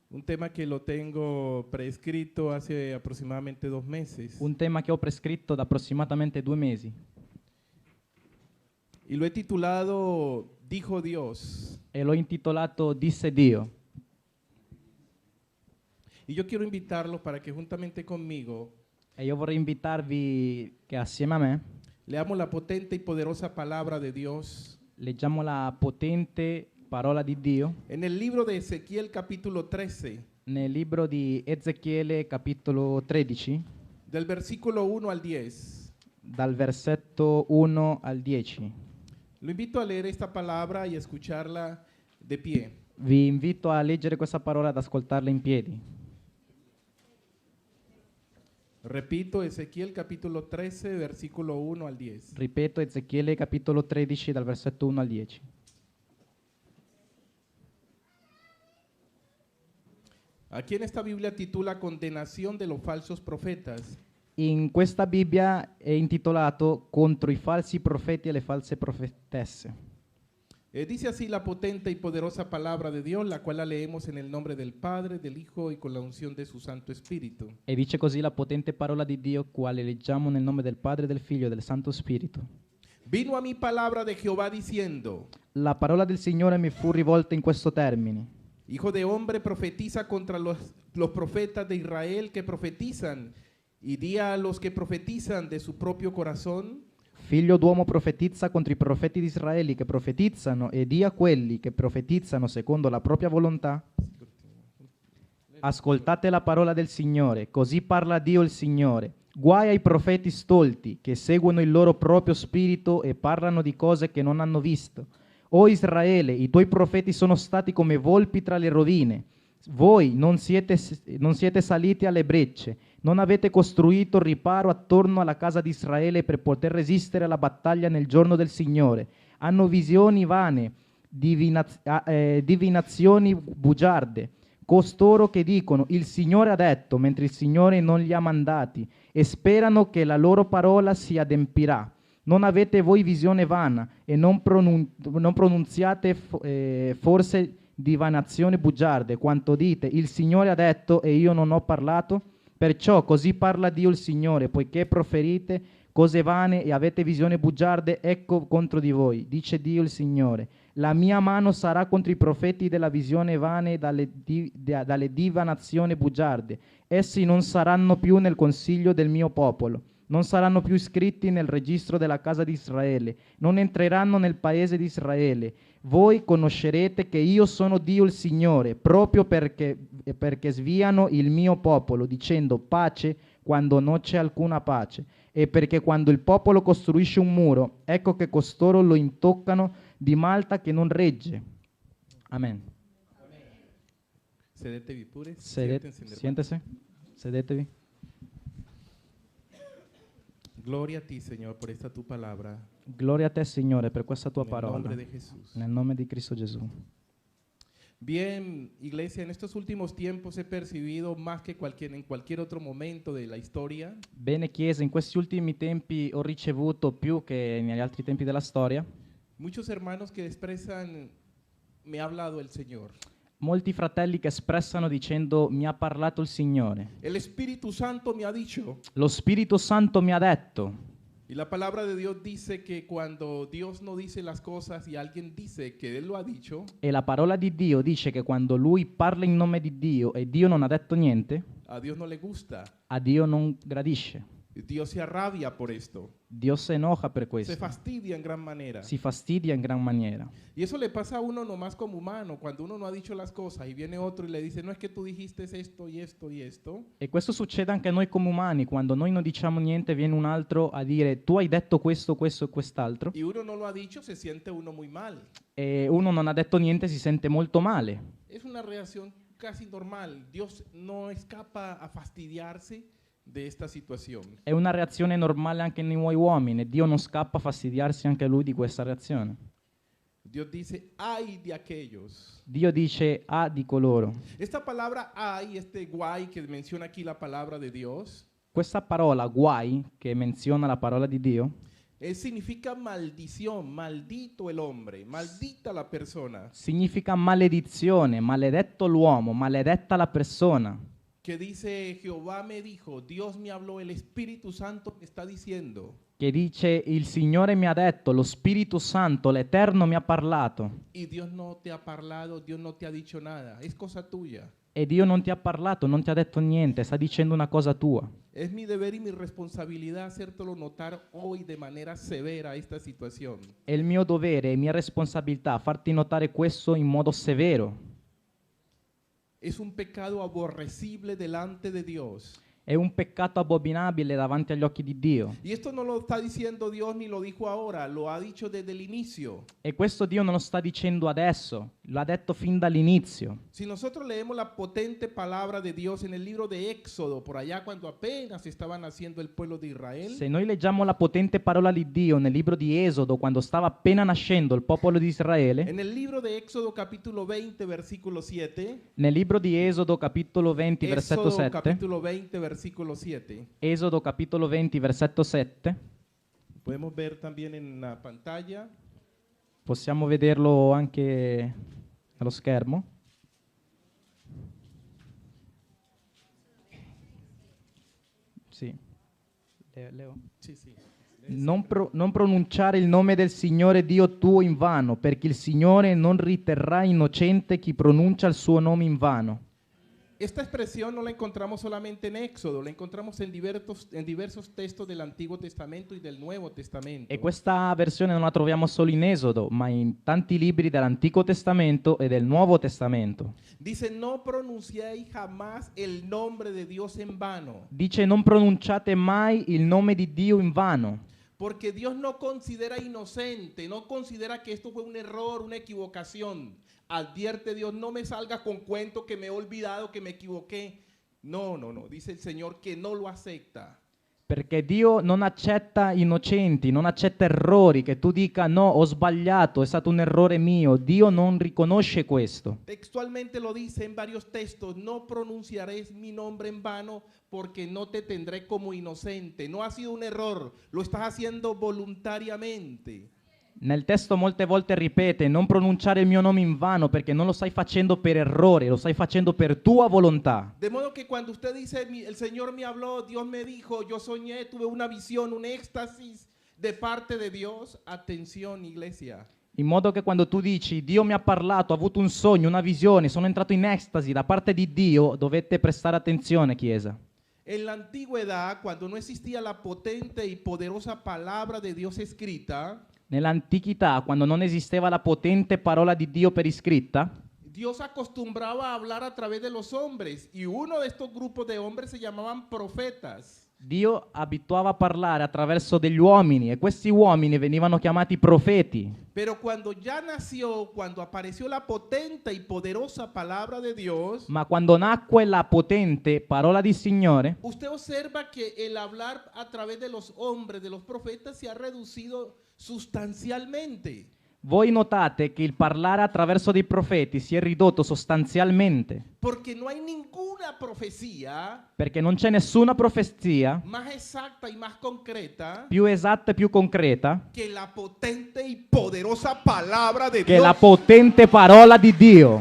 Un tema que lo tengo prescrito hace aproximadamente 2 meses. Un tema che ho prescritto da approssimatamente 2 mesi Y lo he titulado Dijo Dios. e l'ho intitolato Disse Dio. Y yo quiero invitarlos para que juntamente conmigo E io vorrei invitarvi che assieme a me leamos la potente y poderosa palabra de Dios leggiamo la potente parola di Dio en el libro de Ezequiel capítulo 13, nel libro di Ezechiele capitolo 13 del versículo 1 al 10. dal versetto 1 al 10. Lo invito a leer esta palabra y a escucharla de pie. Vi invito a leggere questa parola e ad ascoltarla in piedi. Repito, Ezequiel capítulo 13, versículo 1 al 10. Ripeto, Ezechiele capitolo 13 dal versetto 1 al 10. Aquí en esta Biblia titula Condenación de los falsos profetas. In questa Bibbia è intitolato Contro i falsi profeti e le false profetesse. Dice así la potente y poderosa palabra de Dios, la cual la leemos en el nombre del Padre, del Hijo y con la unción de su Santo Espíritu. E dice così la potente parola di Dio, quale leggiamo nel nome del Padre, del Figlio e del Santo Spirito. Vino a mí palabra de Jehová diciendo, La parola del Signore mi fu rivolta in questo termine. Hijo de hombre, profetiza contra los profetas de Israel que profetizan, y di a los que profetizan de su propio corazón, Figlio d'uomo, profetizza contro i profeti di Israele che profetizzano e di a quelli che profetizzano secondo la propria volontà. Ascoltate la parola del Signore, così parla Dio il Signore. Guai ai profeti stolti che seguono il loro proprio spirito e parlano di cose che non hanno visto. O Israele, i tuoi profeti sono stati come volpi tra le rovine. Voi non siete saliti alle brecce, non avete costruito riparo attorno alla casa di Israele per poter resistere alla battaglia nel giorno del Signore. Hanno visioni vane, divinazioni bugiarde. Costoro che dicono il Signore ha detto, mentre il Signore non li ha mandati, e sperano che la loro parola si adempirà. Non avete voi visione vana e non pronunziate forse divinazioni bugiarde, quanto dite, il Signore ha detto e io non ho parlato? Perciò così parla Dio il Signore, poiché proferite cose vane e avete visioni bugiarde, ecco contro di voi, dice Dio il Signore. La mia mano sarà contro i profeti della visione vane e dalle divinazioni bugiarde. Essi non saranno più nel consiglio del mio popolo. Non saranno più iscritti nel registro della casa di Israele, non entreranno nel paese di Israele. Voi conoscerete che io sono Dio il Signore, proprio perché sviano il mio popolo, dicendo pace quando non c'è alcuna pace, e perché quando il popolo costruisce un muro, ecco che costoro lo intoccano di malta che non regge. Amen. sedetevi pure, Siéntese, sedetevi. Gloria a ti, Señor, por esta tu palabra. Gloria a te, Signore, per questa tua En el parola. nombre de Jesús. Nel nome di Cristo Gesù. Bien, iglesia, en estos últimos tiempos he percibido más que en cualquier otro momento de la historia Bene Chiesa, in questi ultimi tempi ho ricevuto più che negli altri tempi della storia muchos hermanos que expresan, me ha hablado el Señor. molti fratelli che espressano dicendo mi ha parlato il Signore. El Espíritu Santo me ha dicho, Lo Spirito Santo mi ha detto. y la palabra de Dios dice que cuando Dios no dice las cosas y alguien dice que Él lo ha dicho, E la parola di Dio dice che quando Lui parla in nome di Dio e Dio non ha detto niente, a Dios no le gusta. a Dio non gradisce. Dios se arrabia por esto, Dio si enoja per se questo. fastidia en gran manera. Si fastidia in gran maniera. Y eso le pasa a uno nomás como humano, cuando uno no ha dicho las cosas y viene otro y le dice, no es que tú dijiste esto y esto y esto. E questo succede anche a noi come umani, quando noi non diciamo niente viene un altro a dire tu hai detto questo, questo e quest'altro, Y uno no lo ha dicho, se siente uno muy mal. e uno non ha detto niente si sente molto male. Es una reacción casi normal. Dios no escapa a fastidiarse de esta situación. È una reazione normale anche nei nuovi uomini e Dio non scappa a fastidiarsi anche lui di questa reazione. Dios dice, ay de aquellos. Dio dice di coloro. Esta palabra ay, este guay que menciona aquí la palabra de Dios, Questa parola guai, che menziona la parola di Dio, Significa maldición, maldito el hombre, maldita la persona. Significa maledizione, maledetto l'uomo, maledetta la persona. Que dice, Jehová me dijo, Dios me habló, el Espíritu Santo me está diciendo. Che dice, il Signore mi ha detto, lo Spirito Santo, l'Eterno mi ha parlato. Y Dios no te ha parlado, Dios no te ha dicho nada, es cosa tuya. E Dio non ti ha parlato, non ti ha detto niente, sta dicendo una cosa tua. Es mi deber y mi responsabilidad hacértelo notar hoy de manera severa esta situación. È il mio dovere, è mia responsabilità farti notare questo in modo severo. Es un pecado aborrecible delante de Dios. È un peccato abominabile davanti agli occhi di Dio. Y esto no lo está diciendo Dios ni lo dijo ahora, lo ha dicho desde el inicio. E questo Dio non lo sta dicendo adesso, lo ha detto fin dall'inizio. Si nosotros leemos la potente palabra de Dios en el libro de Éxodo, por allá cuando apenas estaban haciendo el pueblo de Israel, Se noi leggiamo la potente parola di Dio nel libro di Esodo, quando stava appena nascendo il popolo di Israele, en el libro de Éxodo capítulo 20, versículo 7, nel libro di Esodo capitolo 20 versetto Éxodo 7, capítulo 20, versículo 7, Esodo capitolo 20 versetto 7, podemos ver también en la pantalla. possiamo vederlo anche allo schermo. Sì. Leo. Sí, sí. Non pronunciare il nome del Signore Dio tuo in vano, perché il Signore non riterrà innocente chi pronuncia il suo nome in vano. Esta expresión no la encontramos solamente en Éxodo, la encontramos en diversos textos del Antiguo Testamento y del Nuevo Testamento. E questa versione non la troviamo solo in Esodo, ma in tanti libri dell'Antico Testamento e del Nuovo Testamento. Dice, no pronunciéis jamás el nombre de Dios en vano, Dice: non pronunciate mai il nome di Dio in vano, porque Dios no considera inocente, no considera que esto fue un error, una equivocación. Advierte Dios, no me salga con cuento que me he olvidado, que me equivoqué. No, no, no, dice el Señor que no lo acepta. perché Dio non accetta innocenti, non accetta errori, che tu dica no, ho sbagliato, è stato un errore mio. Dio non riconosce questo. Textualmente lo dice en varios textos, no pronunciaréis mi nombre en vano porque no te tendré como inocente. No ha sido un error, lo estás haciendo voluntariamente. Nel testo molte volte ripete: non pronunciare il mio nome in vano, perché non lo stai facendo per errore, lo stai facendo per tua volontà. De modo que cuando usted dice, el Señor me habló, Dios me dijo, yo soñé, tuve una visión, un éxtasis de parte de Dios, atención iglesia. In modo che quando tu dici Dio mi ha parlato, ho avuto un sogno, una visione, sono entrato in estasi da parte di Dio, dovete prestare attenzione, Chiesa. En la antigüedad, cuando no existía la potente y poderosa palabra de Dios escrita, Nell'antichità, quando non esisteva la potente parola di Dio per iscritta, Dios acostumbraba a hablar a través de los hombres y uno de estos grupos de hombres se llamaban profetas. Dio abituava a parlare attraverso degli uomini e questi uomini venivano chiamati profeti. Pero cuando ya nació, cuando apareció la potente y poderosa palabra de Dios, Ma quando nacque la potente parola di Signore, usted observa que el hablar a través de los hombres, de los profetas, se ha reducido sustancialmente. voi notate che il parlare attraverso dei profeti si è ridotto sostanzialmente, Porque no hay ninguna profecía perché non c'è nessuna profezia más exacta y más concreta più esatta e più concreta que la potente y poderosa palabra de che Dios. la potente parola di Dio.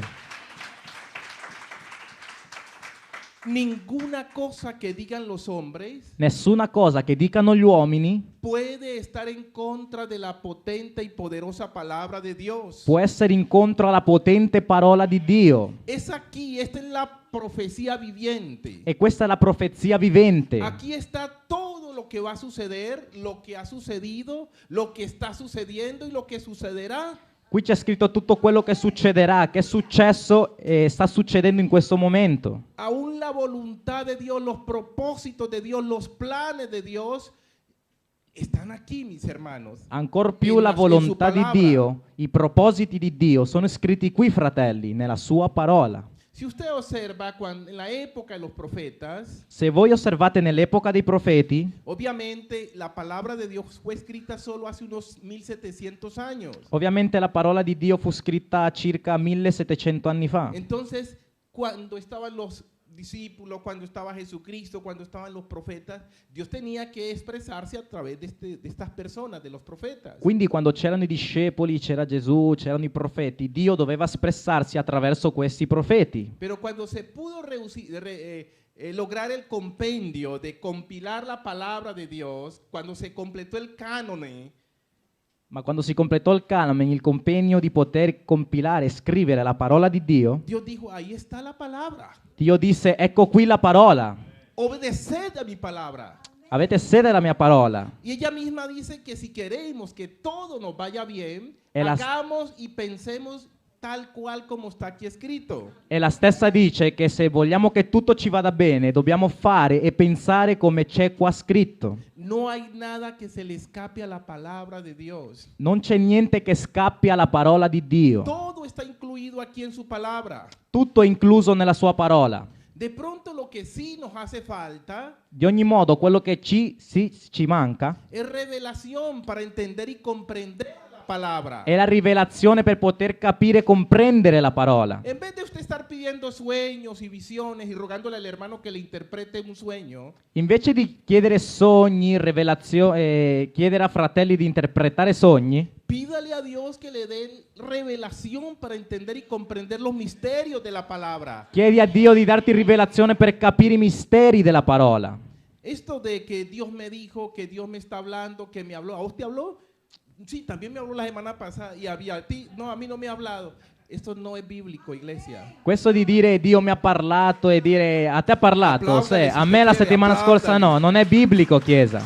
Ninguna cosa que digan los hombres Nessuna cosa che dicano gli uomini puede estar en contra de la potente y poderosa palabra de Dios. può essere incontro alla potente parola di Dio. Es aquí, esta es la profecía viviente. E questa è la profezia vivente. Aquí está todo lo que va a suceder, lo que ha sucedido, lo que está sucediendo y lo que sucederá. Qui c'è scritto tutto quello che succederà, che è successo e sta succedendo in questo momento. Aún la voluntad de Dios, los propósitos de Dios, los planes de Dios están aquí, mis hermanos. Ancor più En la su volontà di palabra. Dio, i propositi di Dio sono scritti qui, fratelli, nella sua parola. Si usted observa cuando, en la época de los profetas, Se voi osservate nell'epoca dei profeti, obviamente la palabra de Dios fue escrita solo hace unos 1700 años. ovviamente la parola di Dio fu scritta circa 1700 anni fa. Entonces, cuando estaban los discípulos, cuando estaba Jesucristo, cuando estaban los profetas, Dios tenía que expresarse a través de estas personas, de los profetas. Quindi quando c'erano i discepoli, c'era Gesù, c'erano i profeti, Dio doveva espressarsi attraverso questi profeti. Pero cuando se pudo lograr el compendio de compilar la palabra de Dios, cuando se completó el cánone, Ma quando si completò il canone, il compendio di poter compilare e scrivere la parola di Dio, Dios dijo, ahí está la palabra. Dio disse, ecco qui la parola, Obedeced a mi palabra. avete sede della mia parola. Y ella misma dice que si queremos que todo nos vaya bien, El as- hagamos y pensemos tal cual como está aquí escrito. E la stessa dice che se vogliamo che tutto ci vada bene, dobbiamo fare e pensare come c'è qua scritto. No hay nada que se le escape a la palabra de Dios. Non c'è niente che scappi alla parola di Dio. Todo está incluido aquí en su palabra. Tutto è incluso nella sua parola. De pronto lo que sí nos hace falta Di ogni modo, quello che ci manca es revelación para entender y comprender la palabra. è la rivelazione per poter capire e comprendere la parola. En vez de usted estar pidiendo sueños y visiones y rogándole al hermano que le interprete un sueño, Invece di chiedere sogni, chiedere a fratelli di interpretare sogni, pídale a Dios que le dé revelación para entender y comprender los misterios de la palabra. chiedi a Dio di darti rivelazione per capire i misteri della parola. Esto de que Dios me dijo, que Dios me está hablando, que me habló, ¿a usted habló? Sí, también me habló la semana pasada y había a ti, no, a mí no me ha hablado. Esto no es bíblico, iglesia. Questo di dire Dio mi ha parlato e dire a te ha parlato, Applaudali, a me la si settimana applaudali. scorsa no, non è biblico, Chiesa.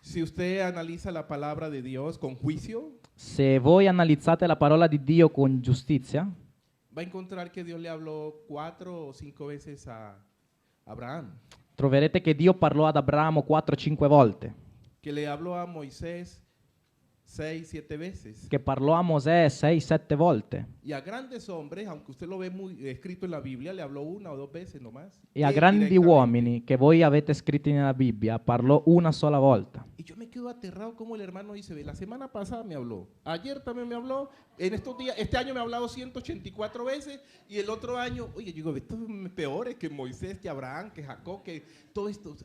Si usted analiza la palabra de Dios con juicio, Se voi analizzate la parola di Dio con giustizia, va a encontrar que Dios le habló 4 o 5 veces a Abraham, troverete che Dio parlò ad Abramo 4-5 volte, que le habló a Moisés 6, 7 veces. che parlò a Mosè 6-7 volte, Y a grandes hombres, aunque usted lo ve muy escrito en la Biblia, le habló 1 o 2 veces nomás. e a Él grandi directamente. uomini che voi avete scritti nella Bibbia parlò una sola volta. Y yo me quedo aterrado como el hermano dice, ve, la semana pasada me habló, ayer también me habló, en estos días, este año me ha hablado 184 veces y el otro año, oye, yo digo, estos son peores que Moisés, que Abraham, que Jacob, que todo esto.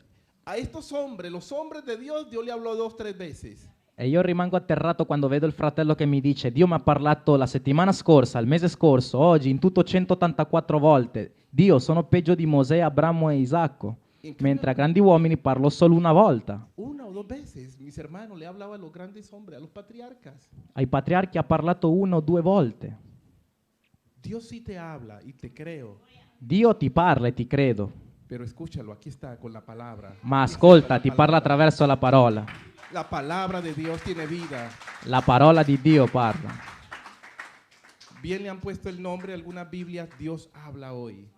A estos hombres, los hombres de Dios, Dios le habló 2 o 3 veces. E io rimango atterrato quando vedo il fratello che mi dice Dio mi ha parlato la settimana scorsa, il mese scorso, oggi, in tutto 184 volte. Dio, sono peggio di Mosè, Abramo e Isacco. Mentre a grandi uomini parlo solo una volta. 1 o 2 veces, mis hermanos, le hablaba a los grandes hombres, a los patriarcas. Ai patriarchi ha parlato 1 o 2 volte. Dios sí te habla y te creo, Dio ti parla e ti credo, pero escúchalo, aquí está con la palabra. ma ascolta, ti parla attraverso la parola. La palabra de Dios tiene vida. La parola di Dio parla. Bien le han puesto el nombre a algunas Biblias, Dios habla hoy.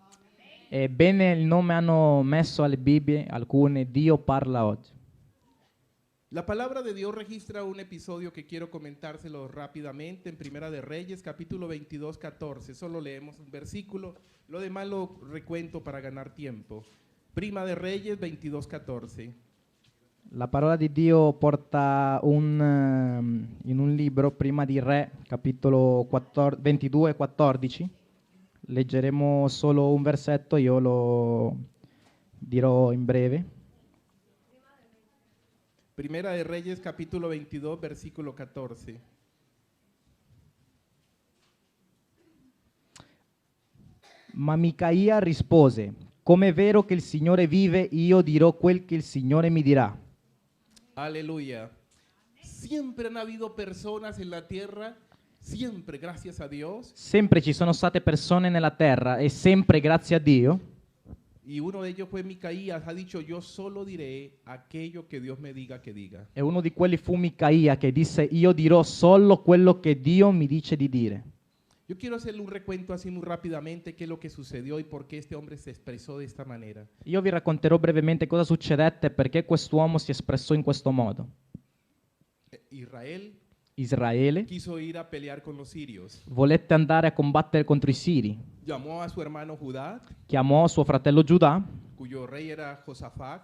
E bene il nome hanno messo alle Bibbie, alcune, Dio parla oggi. La palabra de Dios registra un episodio que quiero comentárselo rápidamente en Primera de Reyes, capítulo 22, 14. Solo leemos un versículo, lo demás lo recuento para ganar tiempo. Prima de Reyes 22, 14. La parola di Dio porta in un libro, Prima di Re, capitolo 22 e 14. Leggeremo solo un versetto, io lo dirò in breve. Primera de Reyes, capítulo 22, versículo 14. Ma Micaia rispose, come è vero che il Signore vive, io dirò quel che il Signore mi dirà. Aleluya. Siempre han habido personas en la tierra, siempre, gracias a Dios, Sempre ci sono state persone nella terra e sempre grazie a Dio. y uno de ellos fue Micaías, ha dicho, yo solo diré aquello que Dios me diga que diga. E uno di quelli fu Micaia che disse, io dirò solo quello che Dio mi dice di dire. Yo quiero hacerle un recuento así muy rápidamente qué es lo que sucedió y por qué este hombre se expresó de esta manera. Io vi racconterò brevemente cosa succedette e perché quest'uomo si espressò in questo modo. Israel Israele quiso ir a pelear con los sirios. volette andare a combattere contro i Siri. Llamó a su hermano Judá, Chiamò suo fratello Giuda, cuyo rey era Josafat,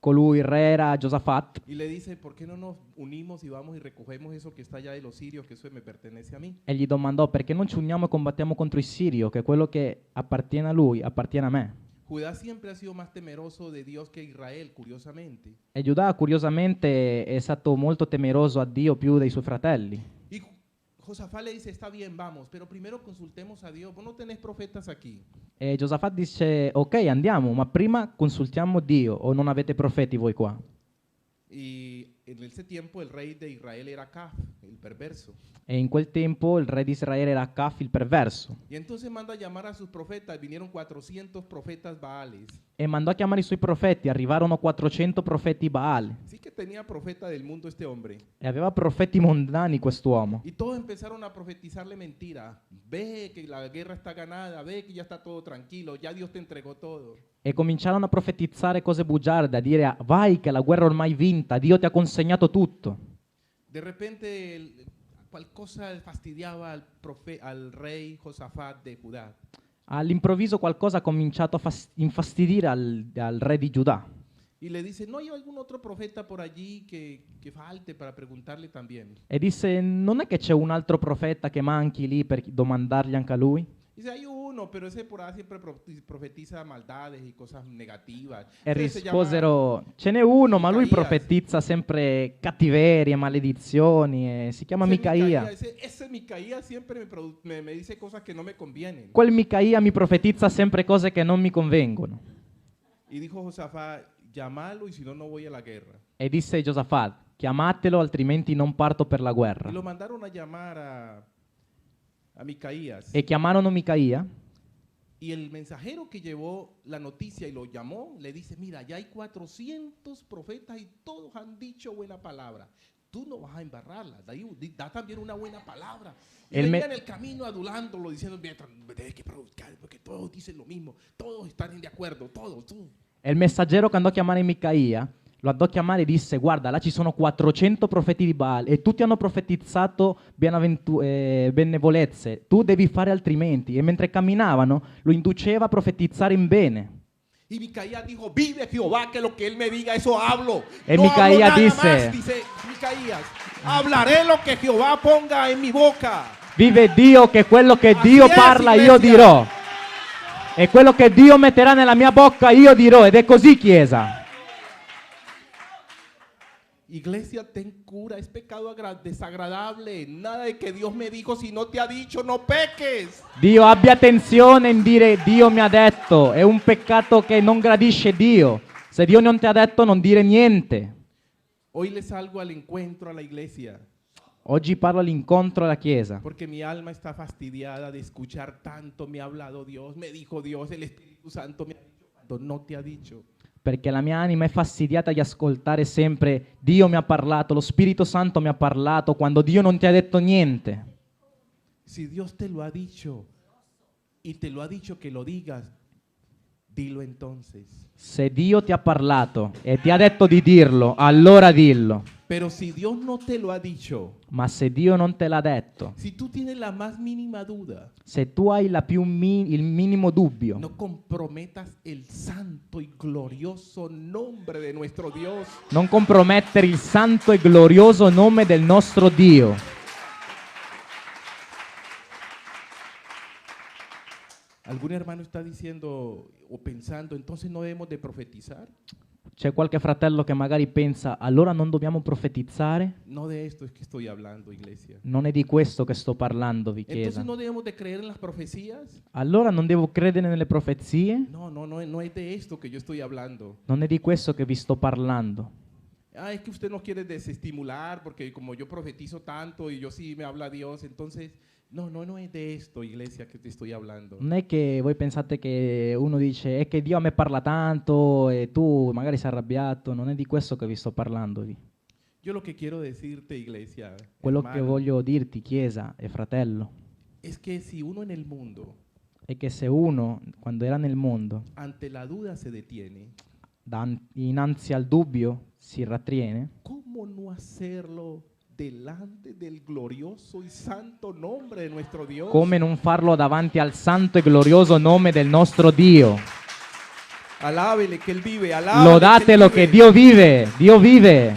colui, il re, era Giosafat, y le dice, ¿por qué no nos unimos y vamos y recogemos eso que está allá de los sirios, que eso me pertenece a mí? e gli domandò perché non ci uniamo e combattiamo contro il Sirio, che quello che appartiene a lui appartiene a me. Judá siempre ha sido más temeroso de Dios que Israel, curiosamente. E Giuda curiosamente è stato molto temeroso a Dio più dei suoi fratelli. Y Josafat le dice, está bien, vamos, pero primero consultemos a Dios. Vos no tenés profetas aquí. E Giosafat dice, ok, andiamo, ma prima consultiamo Dio, o non avete profeti voi qua? Y en ese tiempo el rey de Israel era Acab, el perverso. E in quel tempo il re di Israele era Acaf, il perverso, Y entonces manda a llamar a sus profetas. Vinieron 400 profetas Baales. e mandò a chiamare i suoi profeti. Arrivarono 400 profeti Baal, Sí que tenía profeta del mundo este hombre. e aveva profeti mondani quest'uomo. Y todos empezaron a profetizarle mentira. Ve que la guerra está ganada, ve que ya está todo tranquilo, ya Dios te entregó todo. E cominciarono a profetizzare cose bugiarde, a dire vai che la guerra è ormai vinta, Dio ti ha consegnato tutto. De repente qualcosa fastidiaba al rey Josafat de Judá. All'improvviso qualcosa ha cominciato a infastidire al re di Giuda. Y le dice, ¿no hay algún otro profeta por allí que falte para preguntarle también? E disse, non è che c'è un altro profeta che manchi lì per domandargli anche a lui? Dice, hay uno, pero ese por ahí siempre profetiza maldades y cosas negativas. E Ese se llama risposero, ce n'è uno, ma lui Micaías. profetizza sempre cattiverie, maledizioni, e si chiama Micaia. Ese Micaías siempre me dice cosas que no me convienen. Quel Micaia mi profetizza sempre cose che non mi convengono. Y dijo Josafat, llamalo y si no, no voy a la guerra. E disse Giosafat, chiamatelo altrimenti non parto per la guerra. Y lo mandaron a llamar a Micaías. E chiamarono Micaia, Y el mensajero que llevó la noticia y lo llamó, le dice, mira, ya hay 400 profetas y todos han dicho buena palabra. Tú no vas a embarrarla, da también una buena palabra. Y El venía me- en el camino adulándolo, diciendo, "Mira, tienes que predicar, porque todos dicen lo mismo, todos están de acuerdo, todos, tú. e il messaggero che andò a chiamare Micaia, lo andò a chiamare e disse, guarda, là ci sono 400 profeti di Baal e tutti hanno profetizzato benevolenze, tu devi fare altrimenti. E mentre camminavano, lo induceva a profetizzare in bene. Y Micaías dijo, vive Jehová, que lo que él me diga, eso hablo. Y No Micaías hablo nada dice- más, dice Micaías, hablaré lo que Jehová ponga en mi boca. Vive Dio che quello che Así Dio es, parla io iglesia. dirò. E quello che Dio metterà nella mia bocca io dirò. Ed è così, Chiesa. Iglesia, ten cura, es pecado desagradable. Nada de que Dios me dijo, si no te ha dicho, no peques. Dio abbia attenzione in dire Dio mi ha detto. È un peccato che non gradisce Dio. Se Dio non ti ha detto, non dire niente. Hoy le salgo al encuentro a la iglesia, Oggi parlo all'incontro alla Chiesa. porque mi alma está fastidiada de escuchar tanto, me ha hablado Dios, me dijo Dios, el Espíritu Santo me ha dicho, cuando no te ha dicho. Perché la mia anima è fastidiata di ascoltare sempre Dio mi ha parlato, lo Spirito Santo mi ha parlato, quando Dio non ti ha detto niente. Si Dios te lo ha dicho y te lo ha dicho que lo digas, dilo entonces. Se Dio ti ha parlato e ti ha detto di dirlo, allora dillo. Pero si Dios no te lo ha dicho, Ma se Dio non te l'ha detto, si tú tienes la más mínima duda, se tu hai il minimo dubbio, no comprometas el santo y glorioso nombre de nuestro Dios. non compromettere il santo e glorioso nome del nostro Dio. ¿Algún hermano está diciendo o pensando, entonces no debemos de profetizar? C'è qualche fratello che magari pensa, allora non dobbiamo profetizzare? No de esto es que estoy hablando, iglesia. Non è di questo che sto parlandovi, Chiesa. Entonces no debemos de creer en las profecías. Allora non devo credere nelle profezie? No es de esto que yo estoy hablando. Non è di questo che vi sto parlando. Ah, es que usted no quiere desestimular porque como yo profetizo tanto y yo sí me habla Dios, entonces no es de esto, iglesia, que te estoy hablando. Non è che voi pensate che uno dice è che Dio a me parla tanto e tu magari sei arrabbiato, non è di questo che vi sto parlandovi. Yo lo que quiero decirte, iglesia, Quello che hermano, voglio dirti, Chiesa e fratello, es que si uno en el mundo è che se uno, quando era nel mondo, ante la duda se detiene, innanzi al dubbio si rattiene, ¿cómo no hacerlo delante del glorioso y santo nombre de nuestro Dios? come non farlo davanti al santo e glorioso nome del nostro Dio? Alábele que Él vive, alábele Lodatelo que Él che vive. Dio vive, Dio vive.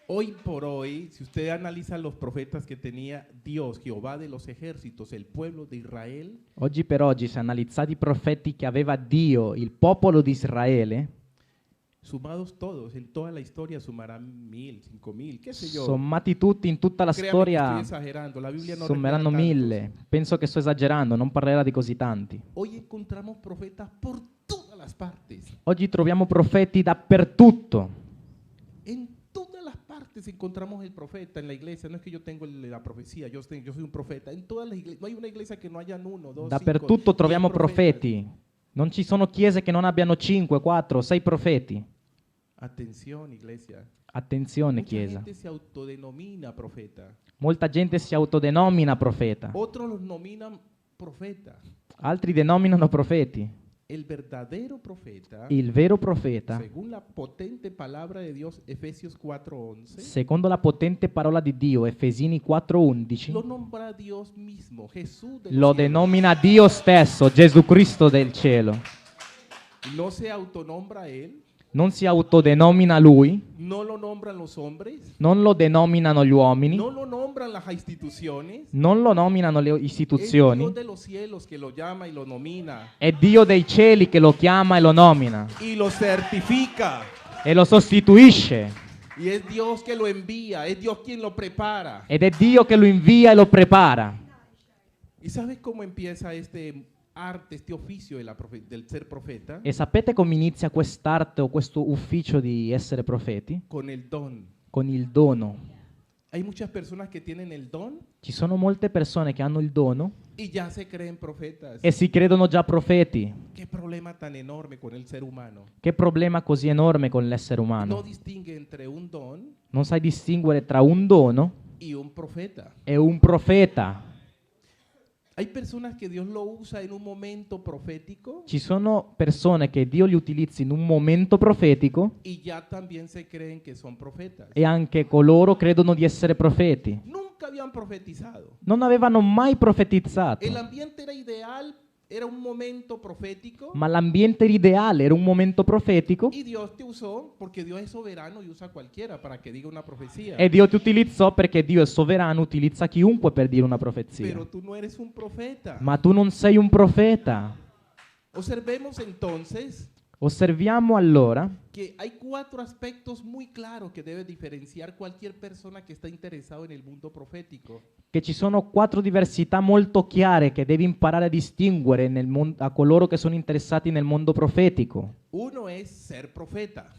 Hoy por hoy, si usted analiza los profetas que tenía Dios, Jehová de los ejércitos, el pueblo de Israel, Oggi per oggi, se analizzate i profeti che aveva Dio, il popolo di Israele, sumados todos, en toda la historia sumarán 1000, 5000, qué sé yo. sommati tutti in tutta la Créame que estoy storia, exagerando, la Biblia no sommeranno recuerda tantos. 1000. Penso che sto esagerando, non parlerà di così tanti. Hoy encontramos profetas por todas las partes. Oggi troviamo profeti dappertutto. En todas las partes encontramos el profeta en la iglesia. No es que yo tengo la profecía, yo soy un profeta. En todas las iglesias, no hay una iglesia que no hayan uno, dos, Dappertutto 5, troviamo 10 profetas. profeti. Non ci sono chiese che non abbiano 5, 4, 6 profeti. Atención, iglesia. Attenzione, Mucha chiesa. gente se autodenomina profeta. Molta gente si autodenomina profeta. Otros los nominan profeta. Altri denominano profeti. El verdadero profeta, Il vero profeta, según la potente palabra de Dios, Efesios 4:11, secondo la potente parola di Dio, Efesini 4:11, lo nombra Dios mismo, Jesús de lo los cielos. denomina Dio stesso, Gesù Cristo del cielo. No se autonombra Él, Non si autodenomina lui, no lo nombran los hombres, non lo denominano gli uomini, no lo nombran las instituciones. non lo nominano le Es istituzioni. Dios de los cielos que lo llama y lo nomina È Dio dei cieli che lo chiama e lo nomina y lo certifica. e lo sostituisce. Y es Dios que lo envía, es Dios quien lo prepara. Ed è Dio che lo invia e lo prepara. ¿Y sabes cómo empieza este arte, este oficio del ser profeta? E sapete come inizia quest'arte o questo ufficio di essere profeti? Con el don. Con il dono. Hay muchas personas que tienen el don Ci sono molte persone che hanno il dono y ya se creen profetas. e si credono già profeti. Qué problema tan enorme con el ser humano. Che problema così enorme con l'essere No umano. distingue entre un don Non sai distinguere tra un dono y un profeta. e un profeta. Hay personas que Dios lo usa en un momento profético Ci sono persone che Dio li utilizza in un momento profetico y ya también se creen que son profetas. e anche coloro credono di essere profeti. Nunca habían profetizado. Non avevano mai profetizzato, El ambiente era ideal, era un momento profético ma l'ambiente era ideale, era un momento profetico y Dios te usó porque Dios es soberano y usa a cualquiera para que diga una profecía. e Dio ti utilizzò perché Dio è sovrano, utilizza chiunque per dire una profezia. Pero tú no eres un profeta. Ma tu non sei un profeta. Observemos entonces Osserviamo allora que hay 4 aspectos muy claros que debe diferenciar cualquier persona que está interesado en el mundo profético. che ci sono 4 diversità molto chiare che devi imparare a distinguere a coloro che sono interessati nel mondo profetico. Uno es ser profeta,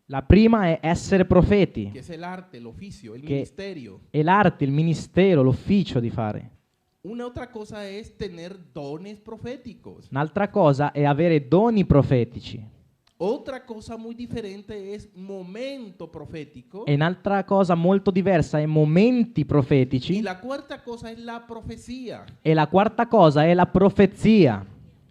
La prima è essere profeti, que es el arte, el oficio, el che ministerio. è l'arte, il ministero, l'ufficio di fare. Una otra cosa es tener dones proféticos. Un'altra cosa è avere doni profetici. Otra cosa muy diferente es momento profético. E un'altra cosa molto diversa è momenti Y profetici. la cuarta cosa es la profecía. E la quarta cosa è la profezia.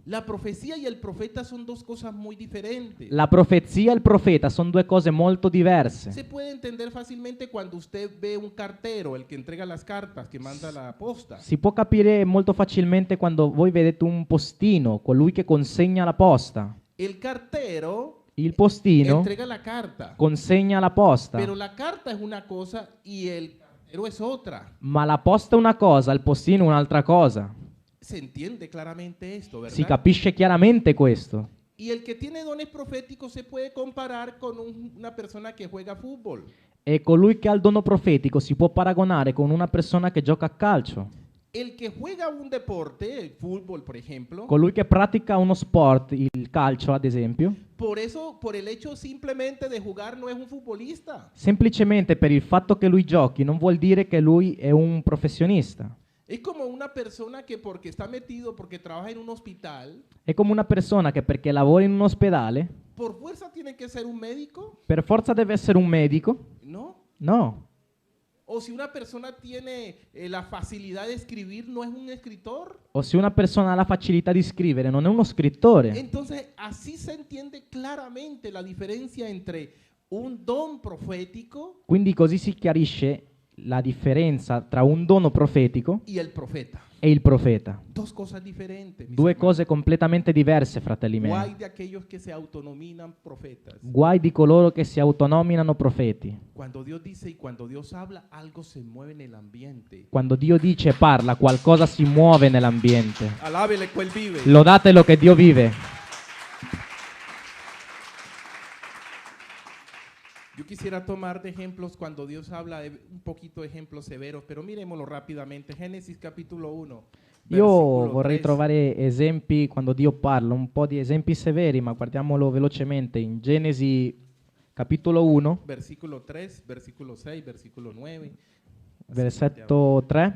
La profecía y el profeta son dos cosas muy diferentes. La profezia e il profeta sono due cose molto diverse. Se puede entender fácilmente cuando usted ve un cartero, el que entrega las cartas, que manda la posta. Si può capire molto facilmente quando voi vedete un postino, colui che consegna la posta. El cartero Il postino entrega la carta, consegna la posta, pero la carta es una cosa y el cartero es otra. ma la posta è una cosa, il postino è un'altra cosa. Se entiende claramente esto, ¿verdad? Si capisce chiaramente questo. Y el que tiene dones proféticos se puede comparar con una persona que juega fútbol. E colui che ha il dono profetico si può paragonare con una persona che gioca a calcio. El que juega un deporte, el fútbol por ejemplo, Colui che pratica uno sport, il calcio ad esempio, por eso, por el hecho simplemente de jugar no es un futbolista. semplicemente per il fatto che lui giochi non vuol dire che lui è un professionista. Es como una persona que porque está metido, porque trabaja en un hospital, È come una persona che perché lavora in un ospedale, por fuerza tiene que ser un médico, per forza deve essere un medico? ¿no? No. O si una persona tiene la facilidad de escribir, no es un escritor. O se una persona ha la facilità di scrivere, non è uno scrittore. Entonces, así se entiende claramente la diferencia entre un don profético Quindi così si chiarisce la differenza tra un dono profetico y el profeta. e il profeta. Dos cosas diferentes. mis Due hermanos. cose completamente diverse, fratelli Guay miei. de aquellos que se autonominan profetas. Guai di coloro che si autonominano profeti. Cuando Dios dice y cuando Dios habla, algo se mueve en el ambiente. Quando Dio dice e parla, qualcosa si muove nell'ambiente. Alábele quel vive. Lodatelo che Dio vive. Yo quisiera tomar de ejemplos cuando Dios habla, un poquito de ejemplos severos, pero miremoslo rápidamente. Génesis capítulo 1. Io versículo vorrei 3. trovare esempi quando Dio parla, un po' di esempi severi, ma guardiamolo velocemente. In Genesi capitolo 1, Versículo 3, versículo 6, versículo 9. versetto 3,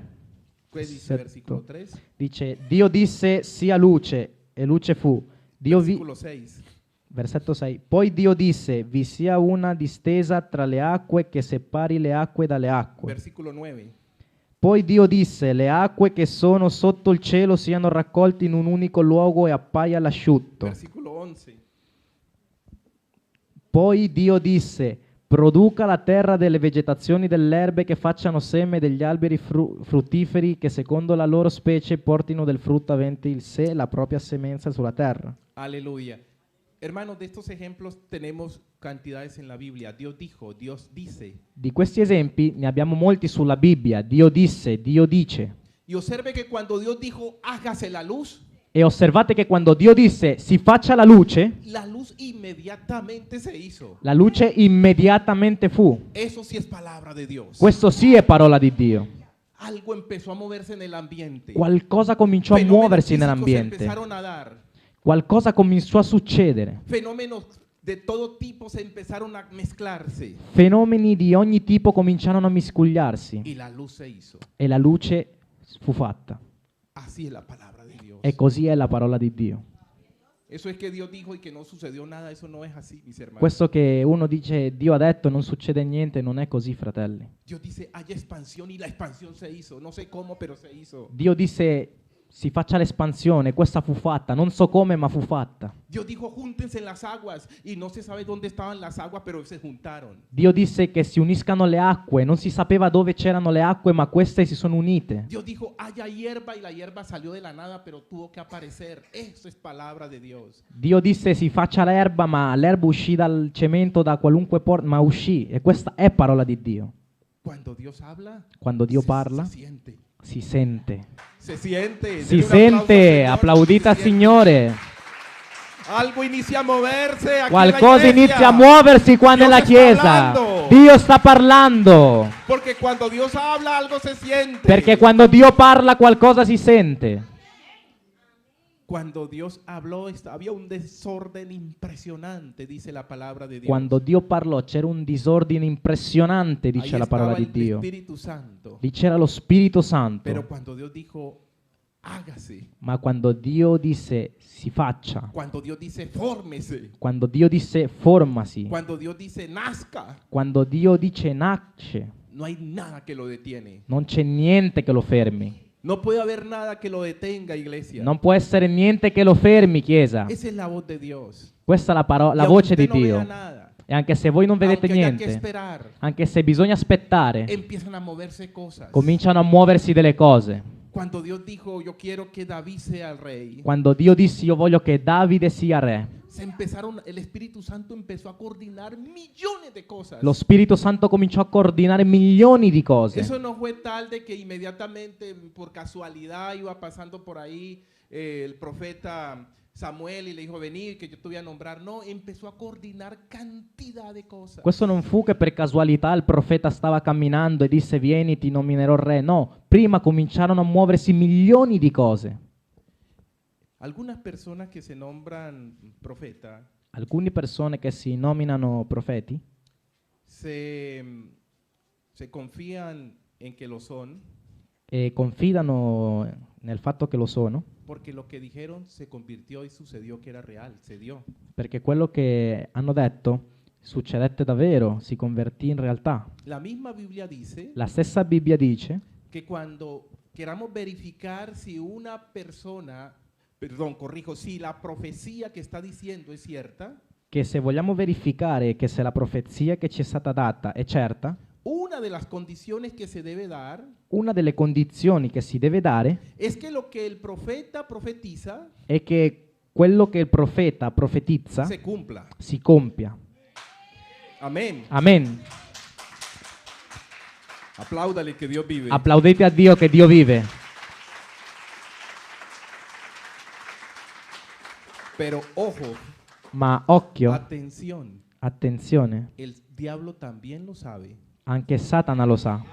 ¿Qué dice versículo 3? dice: Dio disse sia luce e luce fu. Versículo 6. Versetto 6. Poi Dio disse: vi sia una distesa tra le acque che separi le acque dalle acque. Versículo 9. Poi Dio disse: le acque che sono sotto il cielo siano raccolte in un unico luogo e appaia l'asciutto. Versículo 11. Poi Dio disse: produca la terra delle vegetazioni delle erbe che facciano seme degli alberi fruttiferi che secondo la loro specie portino del frutto avente il sé la propria semenza sulla terra. Aleluya. Hermanos, de estos ejemplos tenemos cantidades en la Biblia. Dios dijo, Dios dice. Di questi esempi ne abbiamo molti sulla Bibbia. Dio disse, Dio dice. Y observe que cuando Dios dijo, hágase la luz osservate che quando Dio disse si faccia la luce inmediatamente se hizo. la luce immediatamente fu. Eso sí es palabra de Dios. Questo sì è parola di Dio. Algo empezó a moverse en el ambiente. Qualcosa cominciò a Fenómenos muoversi físicos nell'ambiente. se empezaron a dar. Qualcosa cominciò a succedere. Fenómenos de todo tipo se empezaron a mezclarse. Fenomeni di ogni tipo cominciarono a miscugliarsi Y la luz se hizo. e la luce fu fatta. Así es la palabra de Dios. E così è la parola di Dio. Eso es que Dios dijo y que no sucedió nada. Eso no es así, mis hermanos. Questo che uno dice Dio ha detto e non succede niente, non è così, fratelli. Dios dice, haya expansión y la expansión se hizo. No sé cómo, pero se hizo. Dio disse si faccia l'espansione, questa fu fatta, non so come ma fu fatta. Dios dijo, júntense en las aguas y no se sabe dónde estaban las aguas, pero se juntaron. Dio disse che si uniscano le acque, non si sapeva dove c'erano le acque ma queste si sono unite. Dios dijo, haya hierba y la hierba salió de la nada, pero tuvo que aparecer. Eso es palabra de Dios. Dio disse si faccia l'erba ma l'erba uscì dal cemento da qualunque porta ma uscì e questa è parola di Dio. Cuando Dios habla, Quando Dio parla se siente. si sente. Se siente. Si Denle un aplauso al sente, Señor, applaudite al se siente. Signore. Algo inicia a moverse aquí Qualcosa en la iglesia. inizia a muoversi qua Dio nella sta Chiesa. parlando. Dio sta parlando. Porque cuando Dios habla, algo se siente. Perché quando Dio parla qualcosa si sente. Cuando Dios habló, había un desorden impresionante, dice la palabra de Dios. Quando Dio parlò c'era un disordine impressionante, Ahí dice la parola estaba di Dio. el Espíritu Santo. Lì c'era lo Spirito Santo. Pero cuando Dios dijo, hágase. Ma quando Dio disse si faccia, Cuando Dios dice, fórmese. quando Dio disse formasi, Cuando Dios dice, nazca. quando Dio dice nasce, No hay nada que lo detiene. non c'è niente che lo fermi. No puede haber nada que lo detenga, iglesia. Non può essere niente che lo fermi, Chiesa. Esa es la voz de Dios. Questa è la Y aunque voce di usted no vea Dio. nada, E anche se voi non vedete aunque haya que niente, esperar, anche se bisogna aspettare, empiezan a moverse cosas. cominciano a muoversi delle cose. Cuando Dios dijo, yo quiero que David sea el rey, Quando Dio disse io voglio che Davide sia re, el Espíritu Santo empezó a coordinar millones de cosas. lo Spirito Santo cominciò a coordinare milioni di cose. Eso no fue tal de que inmediatamente, por casualidad, iba pasando por ahí el profeta Samuel y le dijo, vení, que yo te voy a nombrar. No, empezó a coordinar cantidad de cosas. Questo non fu che per casualità il profeta stava camminando e disse vieni ti nominerò re, no, prima cominciarono a muoversi milioni di cose. Algunas personas que se nombran profeta Alcune persone che si nominano profeti se confían en que lo son e confidano nel fatto che lo sono, porque lo que dijeron se convirtió y sucedió que era real, se dio. perché quello che hanno detto succedette davvero, si convertì in realtà. La misma Biblia dice La stessa Bibbia dice que cuando queramos verificar si una persona, perdón, corrijo, si la profecía que está diciendo es cierta, che se vogliamo verificare che se la profezia che ci è stata data è certa, una de las condiciones que se debe dar Una delle condizioni che si deve dare es que lo que el profeta profetiza è che quello che il profeta profetizza se cumpla. si compia. Amén. Amen. Apláudale que Dios vive. Applaudete a Dio che Dio vive. Pero ojo, Ma occhio, atención, attenzione, el diablo también lo sabe. anche Satana lo sa.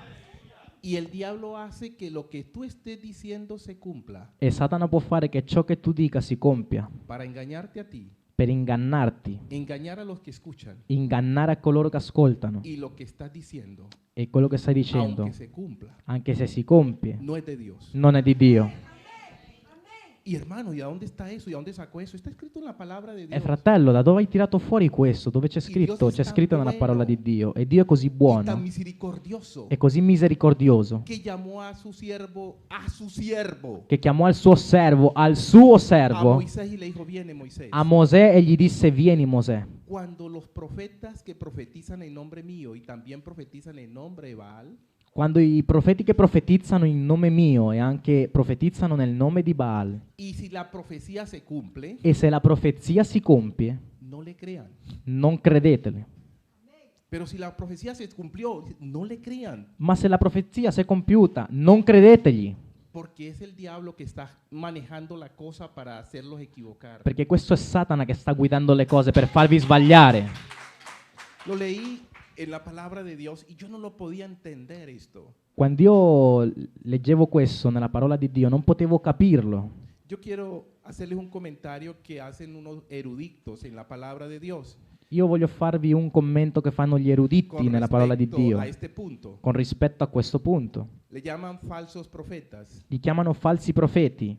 Y el diablo hace que lo que tú estés diciendo se cumpla E Satana può fare che ciò che tu dica si compia para engañarte a ti, per ingannarti, engañar a los que escuchan. ingannare a coloro che ascoltano. Y lo que estás diciendo, E quello che stai dicendo, aunque se cumpla, anche se si compie, no es de Dios. non è di Dio. Y hermano, ¿y a dónde está eso? ¿Y a dónde sacó eso? Está escrito en la palabra de E Dios. fratello, da dove hai tirato fuori questo? Dove c'è Dio scritto? è C'è scritto tanto nella parola bueno. di Dio. E Dio è così Y tan buono, misericordioso è così misericordioso, que llamó a su siervo, che chiamò al suo a servo, Moisés y le dijo, viene Moisés. a Mosè e gli disse: vieni Mosè. Cuando los profetas que profetizan en nombre mío y también profetizan en nombre de Baal, Quando i profeti che profetizzano in nome mio e anche profetizzano nel nome di Baal, y si la profecía se cumple, e se la profezia si compie, no le crean. non credetele. Pero si la profecía se cumplió, no le crean, Ma se la profezia si è compiuta, non credetegli, porque es el diablo que está manejando la cosa para hacerlos equivocar. perché questo è Satana che sta guidando le cose per farvi sbagliare. Lo leí en la palabra de Dios y yo no lo podía entender esto. Quando io leggevo questo nella parola di Dio, non potevo capirlo. Yo quiero hacerles un comentario que hacen unos eruditos en la palabra de Dios Io voglio farvi un commento che fanno gli eruditi con nella parola di respecto Dio a este punto. con rispetto a questo punto. Le llaman falsos profetas. Li chiamano falsi profeti.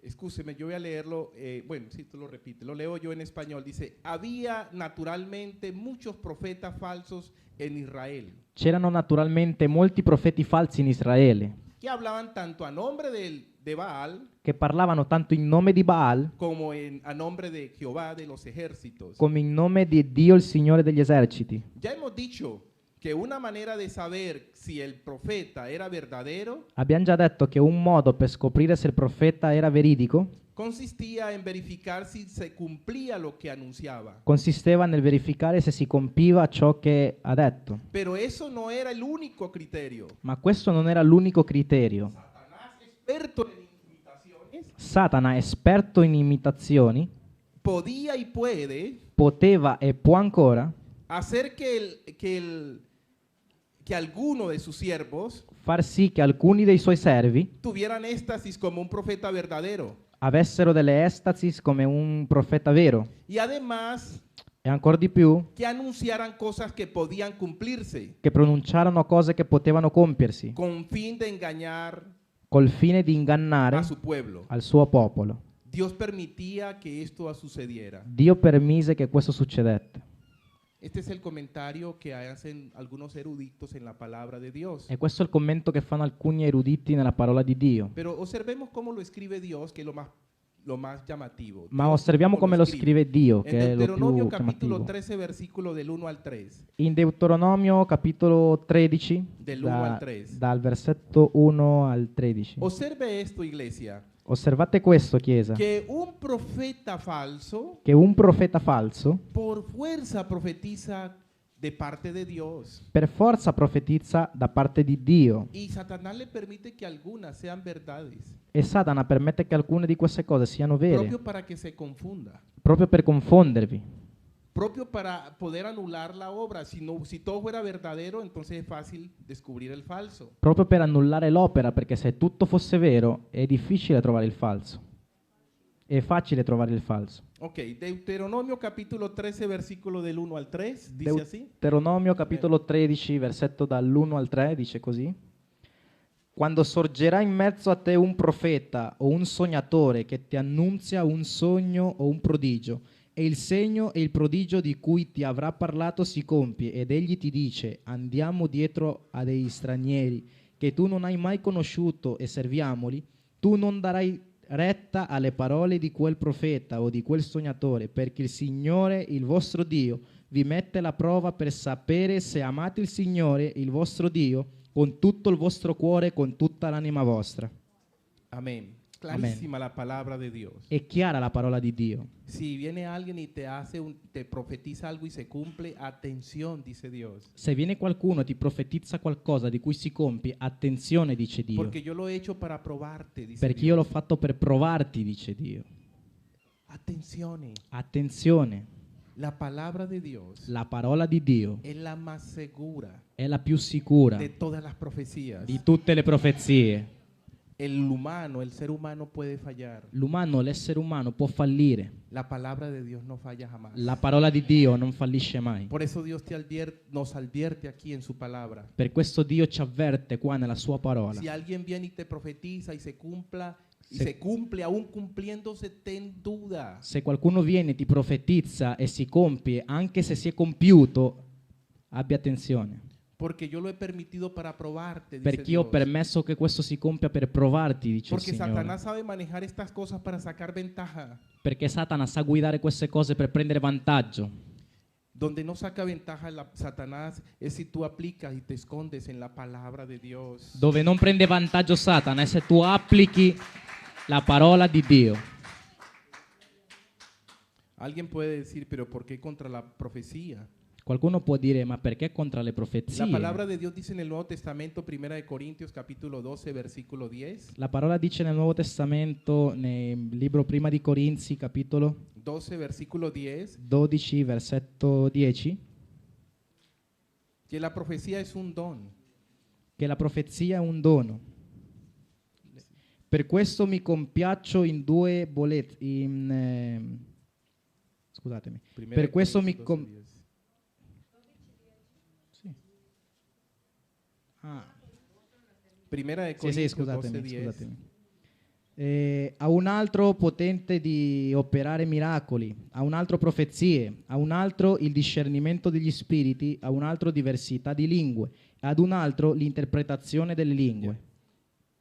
Escúcheme, yo voy a leerlo, bueno, si tú lo repites, lo leo yo en español. Dice, había naturalmente muchos profetas falsos en Israel, C'erano naturalmente molti profeti falsi in Israele que hablaban tanto a nombre de Baal che parlavano tanto in nome di Baal como a nombre de Jehová de los ejércitos. come in nome di Dio il Signore degli eserciti. Ya hemos dicho que una manera de saber si el profeta era verdadero Abbiamo già detto che un modo per scoprire se il profeta era veridico consistía en verificar si se cumplía lo que anunciaba. consisteva nel verificare se si compiva ciò che ha detto. Pero eso no era el único criterio. Ma questo non era l'unico criterio. Satanás, experto en imitaciones, Satana, esperto in imitazioni, podía y puede poteva e può ancora hacer que alguno de sus siervos far sì che alcuni dei suoi servi tuvieran éxtasis como un profeta verdadero. avessero delle estasis come un profeta vero Y además e ancora di più que anunciaran cosas que podían cumplirse che pronunciarono cose che potevano compiersi con fin de engañar col fine di ingannare a su pueblo. al suo popolo. Dios permitía que esto sucediera. Dio permise che questo succedette. Este es el comentario que hacen algunos eruditos en la palabra de Dios. E questo è il commento che fanno alcuni eruditi nella parola di Dio. Pero observemos cómo lo escribe Dios, que es lo más llamativo. Ma Dios, osserviamo cómo come lo scrive Dio, En che è lo Deuteronomio più capítulo chiamativo. 13, versículo del 1 al 3. In Deuteronomio capitolo 13, Dell'1 al 3. dal versetto 1 al 13. Observe esto, iglesia, Osservate questo, Chiesa, que un profeta falso che un profeta falso por fuerza profetiza de parte de Dios. per forza profetizza da parte di Dio Y Satanás le permite que algunas sean verdades, e Satana permette che alcune di queste cose siano vere, propio para que se confunda, proprio per confondervi, propio para poder anular la obra. Si todo fuera verdadero, entonces es fácil descubrir el falso. proprio per annullare l'opera, perché se tutto fosse vero è difficile trovare il falso. È facile trovare il falso. Ok, Deuteronomio capítulo 13, versículo del 1 al 3, dice así. Deuteronomio capitolo 13, versetto dall'1 al 3, dice così. Quando sorgerà in mezzo a te un profeta o un sognatore che ti annunzia un sogno o un prodigio, e il segno e il prodigio di cui ti avrà parlato si compie, ed egli ti dice: andiamo dietro a dei stranieri che tu non hai mai conosciuto e serviamoli, tu non darai retta alle parole di quel profeta o di quel sognatore, perché il Signore, il vostro Dio, vi mette alla prova per sapere se amate il Signore, il vostro Dio, con tutto il vostro cuore, con tutta l'anima vostra. Amén. Clarísima la palabra de Dios. È chiara la parola di Dio. Si viene alguien y te profetiza algo y se cumple, atención, dice Dios. Se viene qualcuno e ti profetizza qualcosa di cui si compie, attenzione, dice Dio. Porque yo lo he hecho para probarte, dice Perché Dios. io l'ho fatto per provarti, dice Dio. Attenzione. Attenzione, La palabra de Dios la parola di Dio es la más segura è la più sicura de todas las profecías. di tutte le profezie. El ser humano puede fallar. L'umano, l'essere umano può fallire. La palabra de Dios no falla jamás. La parola di Dio non fallisce mai. Por eso Dios nos advierte aquí en su palabra. Per questo Dio ci avverte qua nella sua parola. Si alguien viene y te profetiza y se Se- se cumple aún cumpliéndose, ten duda. Se qualcuno viene, ti profetizza e si compie, anche se si è compiuto, abbia attenzione. Porque yo lo he permitido para probarte, dice Perché io ho Dios. permesso che questo si compia per provarti, dice il Porque Signore. Satanás sabe manejar estas cosas para sacar ventaja. Perché Satana sa guidare queste cose per prendere vantaggio. Donde no saca ventaja Satanás es si tú aplicas y te escondes en la palabra de Dios. Dove non prende vantaggio Satana è se tu applichi la parola di Dio. Alguien puede decir, pero ¿por qué contra la profecía? Qualcuno può dire, ma perché contro le La profezie? palabra de Dios dice en el Nuevo Testamento, 1 de Corintios capítulo 12, versículo 10. La parola dice nel Nuovo Testamento, nel libro prima di Corinzi, capitolo 12, versículo 10, 12, versetto 10, que la profecía es un don. che la profezia è un dono. Per questo mi compiaccio in due bollette. Scusatemi. Primera Per de questo mi Corintios 12, 10. Sì. Ah. Primera de Sì, Corintios scusatemi, 12, 10. scusatemi. A un altro potente di operare miracoli, a un altro profezie, a un altro il discernimento degli spiriti, a un altro diversità di lingue, ad un altro l'interpretazione delle lingue.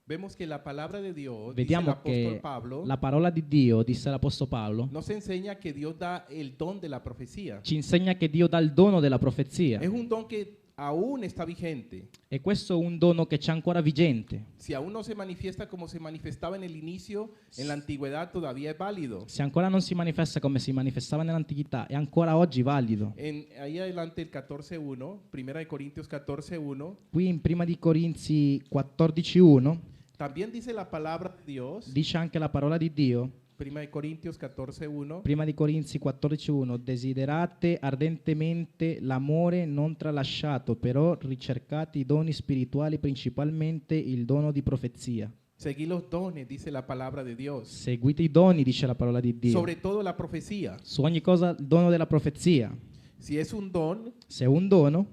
Vemos que la palabra de Dios, dice el Vediamo apóstol che Pablo, la parola di Dio, disse l'Apostolo Paolo, nos enseña que Dios da el don de la profecía. ci insegna che Dio dà il dono della profezia. Es un don que aún está vigente. E questo è un dono che c'è ancora vigente. Si aún no se manifiesta como se manifestaba en el inicio, en la antigüedad todavía es válido. Se ancora non si manifesta come si manifestava nell'antichità, è ancora oggi valido. Ahí adelante el 14.1, Primera de Corintios 14.1, Qui in prima di Corinzi 14:1 también dice la palabra de Dios, dice anche la parola di Dio, Prima de Corintios 14.1, prima di Corinzi 14:1, desiderate ardentemente l'amore non tralasciato, però ricercate i doni spirituali, principalmente il dono di profezia. seguí los dones, dice la palabra de Dios. Seguite i doni, dice la parola di Dio. Sobre todo la profecía. Su ogni cosa il dono della profezia. Si es un don, Se è un dono,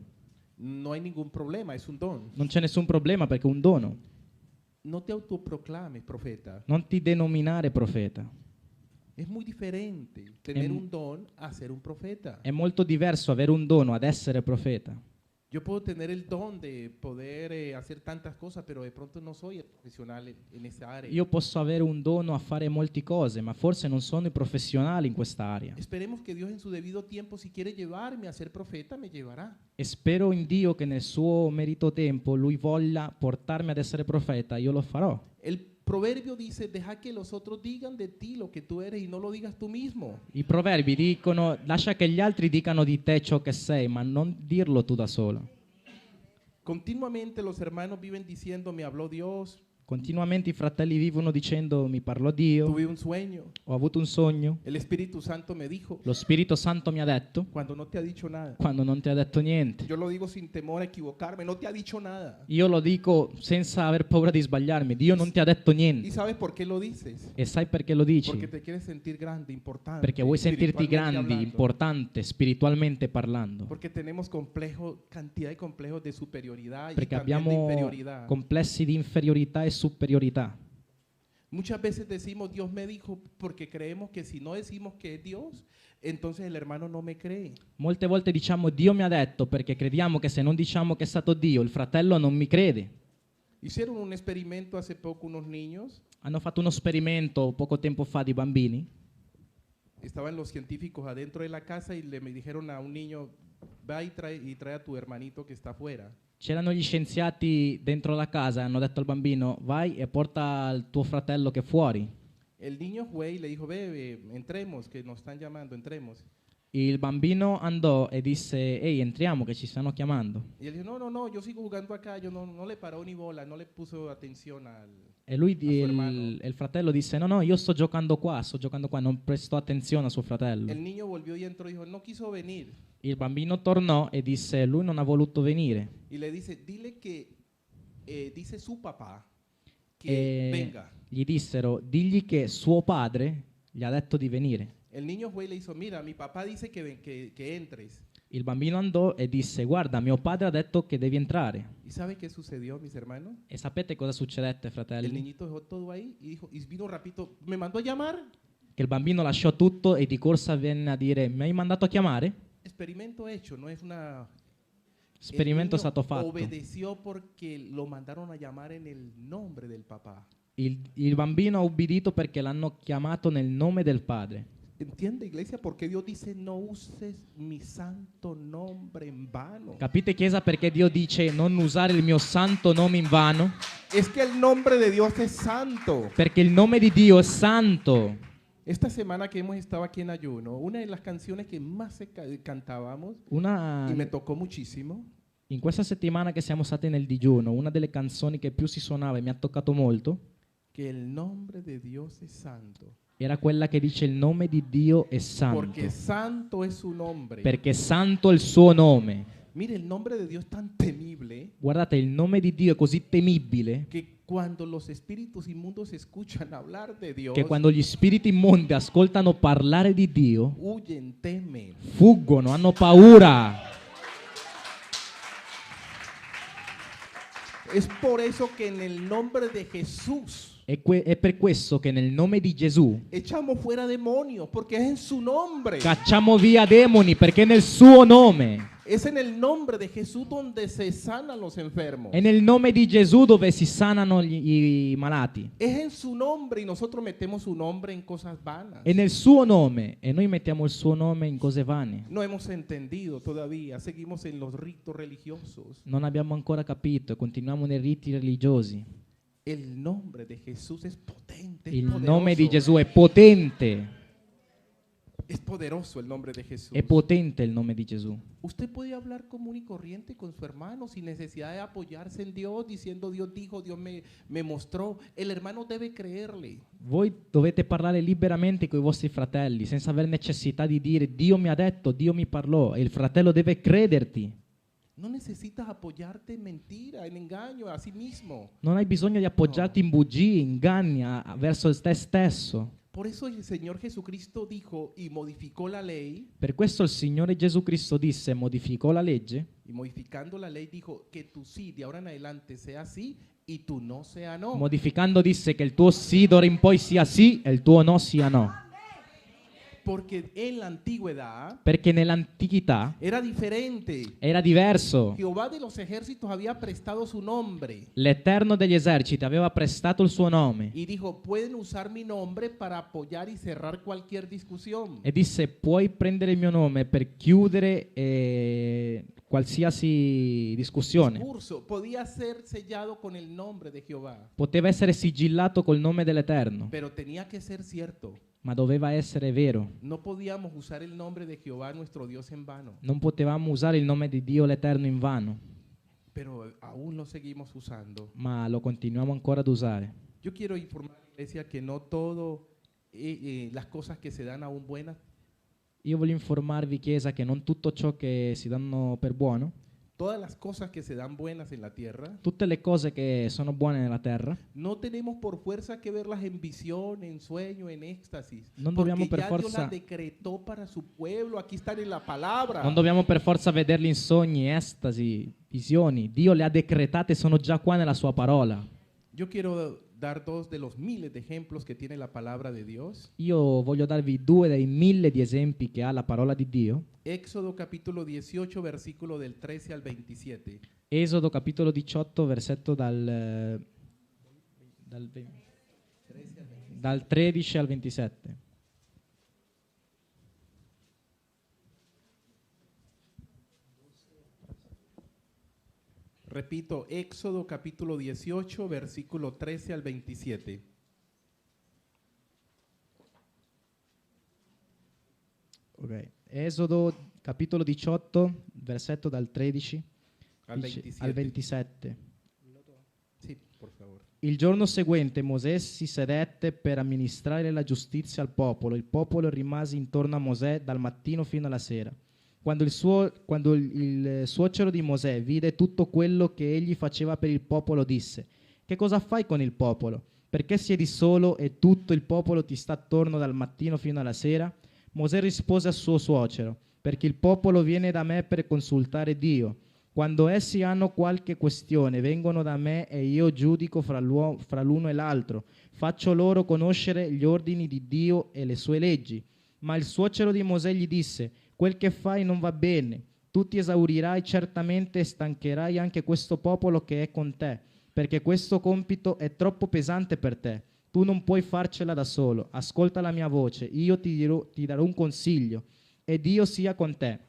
no hay ningún problema, es un don. non c'è nessun problema perché è un dono. No te autoproclames profeta. Non ti denominare profeta. Es muy diferente tener Em- un don a ser un profeta. È molto diverso avere un dono ad essere profeta. Yo puedo tener el don de poder hacer tantas cosas, pero de pronto no soy el profesional en esa área. Io posso avere un dono a fare molte cose, ma forse non sono i professionali in questa area. Esperemos que Dios en su debido tiempo, si quiere llevarme a ser profeta, me llevará. E spero in Dio che nel suo merito tempo Lui voglia portarmi ad essere profeta, io lo farò. El proverbio dice, deja que los otros digan de ti lo que tú eres y no lo digas tú mismo. I proverbi dicono lascia che gli altri dicano di te ciò che sei, ma non dirlo tu da solo. Continuamente los hermanos viven diciendo, me habló Dios, Continuamente i fratelli vivono dicendo mi parlò Dio, tuve un sueño, ho avuto un sogno, el Espíritu Santo me dijo, lo Spirito Santo mi ha detto, cuando no te ha dicho nada. quando non ti ha detto niente. Yo lo digo sin temor a equivocarme, no te ha dicho nada. Io lo dico senza aver paura di sbagliarmi, Dio non ti ha detto ¿Y niente. sabes por qué lo dices? E sai perché lo dici? Porque te quieres sentir grande, importante. Perché vuoi sentirti espiritualmente grandi, hablando. importante, spiritualmente parlando. Porque tenemos cantidad de complejos de superioridad y Perché también de abbiamo inferioridad. complessi di inferiorità e superiorità. Muchas veces decimos Dios me dijo porque creemos que si no decimos que es Dios, entonces el hermano no me cree. Molte volte diciamo Dio mi ha detto perché crediamo che se non diciamo che è stato Dio, il fratello non mi crede. Hicieron un experimento hace poco unos niños. Hanno fatto uno esperimento poco tempo fa di bambini. estaban los científicos adentro de la casa y me dijeron a un niño, va y trae a tu hermanito que está afuera. C'erano gli scienziati dentro la casa e hanno detto al bambino vai e porta il tuo fratello che è fuori. El niño fue y le dijo, ve, entremos, que nos están llamando, entremos. Il bambino andò e disse ehi entriamo che ci stanno chiamando. Y él dijo, no, yo sigo jugando acá, yo no le paró ni bola, no le puso atención E lui, a su hermano. il fratello disse no io sto giocando qua, non prestò attenzione a suo fratello. El niño volvió y entró y dijo, no quiso venir. Il bambino tornò e disse lui non ha voluto venire. Y le dice, dile que dice su papá que E venga. gli dissero digli che suo padre gli ha detto di venire. El niño fue y le hizo, mira, mi papá dice que entres. Il bambino andò e disse guarda mio padre ha detto che devi entrare. ¿Y sabe qué sucedió, mis hermanos? E sapete cosa succedette, El fratelli? niñito dejó todo ahí y dijo, y vino rapidito, me mandó a llamar. Che il bambino lasciò tutto e di corsa venne a dire mi hai mandato a chiamare? Experimento hecho, no es una... Esperimento è El stato niño fatto. obedeció porque lo mandaron a llamar en el nombre del papá. Il bambino ha ubbidito perché l'hanno chiamato nel nome del padre. ¿Entiende, iglesia? Porque Dios dice, no uses mi santo nombre en vano. Capite, Chiesa, perché Dio dice non usare il mio santo nome in vano? Es que el nombre de Dios es santo. Perché il nome di Dio è santo. Esta semana que hemos estado aquí en ayuno, una de las canciones que más cantábamos y me tocó muchísimo, In questa settimana che siamo stati nel digiuno, una delle canzoni che più si suonava e mi ha toccato molto que el nombre de Dios es santo. era quella che dice il nome di Dio è santo. Porque santo es su nombre. Perché santo è il suo nome. Mire, el nombre de Dios es tan temible Guardate, il nome di Dio è così temibile que cuando los espíritus inmundos escuchan hablar de Dios, che quando gli spiriti immondi ascoltano parlare di Dio, huyen, temen. fuggono, hanno paura. Es por eso que en el nombre de Jesús È per questo che nel nome di Gesù echamos fuera demonios, porque es en su nombre. cacciamo via demoni, perché è nel suo nome. Es en el nombre de Jesús donde se sanan los enfermos. È nel nome di Gesù dove si sanano i malati. Es en su nombre y nosotros metemos su nombre en cosas vanas. È nel suo nome e noi mettiamo il suo nome in cose vane. No hemos entendido todavía, seguimos en los ritos religiosos. Non abbiamo ancora capito e continuiamo nei riti religiosi. El nombre de Jesús es potente, es Il poderoso. nome di Gesù è potente. Es poderoso el nombre de Jesús. È potente il nome di Gesù. Usted puede hablar común y corriente con su hermano sin necesidad de apoyarse en Dios, diciendo Dios dijo, Dios me mostró. El hermano debe creerle. Voi dovete parlare liberamente con i vostri fratelli senza aver necessità di dire Dio mi ha detto, Dio mi parlò, e il fratello deve crederti. No necesitas apoyarte en mentira, en engaño a sí mismo. Non hai bisogno di appoggiarti in bugie, inganni verso te stesso. Por eso el Señor Jesucristo dijo y modificó la ley. Per questo il Signore Gesù Cristo disse e modificò la legge. Y modificando la ley dijo que tu sí de ahora en adelante sea sí y tu no sea no. Modificando disse che il tuo sì d'ora in poi sia sì e il tuo no sia no. Porque en la antigüedad Perché nell'antichità era diferente. era diverso. Jehová de los ejércitos había prestado su nombre L'Eterno degli eserciti aveva prestato il suo nome y dijo, pueden usar mi nombre para apoyar y cerrar cualquier discusión. e disse puoi prendere il mio nome per chiudere qualsiasi discussione. Discurso podía ser sellado con el nombre de Jehová, Poteva essere sigillato col nome dell'Eterno, pero tenía que ser cierto. ma doveva essere vero. No podíamos usar el nombre de Jehová nuestro Dios en vano, Non potevamo usare il nome di Dio l'Eterno in vano, pero aún lo seguimos usando. ma lo continuiamo ancora ad usare. Yo quiero informar a la iglesia que no todo las cosas que se dan aún buenas, Io voglio informarvi, Chiesa, che non tutto ciò che si danno per buono, todas las cosas que se dan buenas en la tierra, tutte le cose che sono buone nella terra, no tenemos por fuerza que verlas en visión, en sueño, en éxtasis. non Porque dobbiamo per ya Dios forza las decretó para su pueblo. Aquí están en la palabra. non dobbiamo per forza vederli in sogni, estasi, visioni. Dio le ha decretate, sono già qua nella sua parola. Yo quiero dar dos de los miles de ejemplos que tiene la palabra de Dios. Io voglio darvi 2 dei 1000 di esempi che ha la parola di Dio. Éxodo capítulo 18, versículo del 13 al 27. Esodo capitolo 18, versetto dal 13 al 27. Repito, Éxodo capítulo 18, versículo 13 al 27. Ok. Esodo capitolo 18, versetto dal 13 Al dice- 27. al 27. Sí, por favor. Il giorno seguente Mosè si sedette per amministrare la giustizia al popolo. Il popolo rimase intorno a Mosè dal mattino fino alla sera. Quando il suocero di Mosè vide tutto quello che egli faceva per il popolo, disse: Che cosa fai con il popolo? Perché siedi solo e tutto il popolo ti sta attorno dal mattino fino alla sera? Mosè rispose al suo suocero: Perché il popolo viene da me per consultare Dio. Quando essi hanno qualche questione, vengono da me e io giudico fra l'uno e l'altro. Faccio loro conoscere gli ordini di Dio e le sue leggi. Ma il suocero di Mosè gli disse: Quel che fai non va bene. Tu ti esaurirai certamente e stancherai anche questo popolo che è con te, perché questo compito è troppo pesante per te. Tu non puoi farcela da solo. Ascolta la mia voce, io ti darò un consiglio, e Dio sia con te.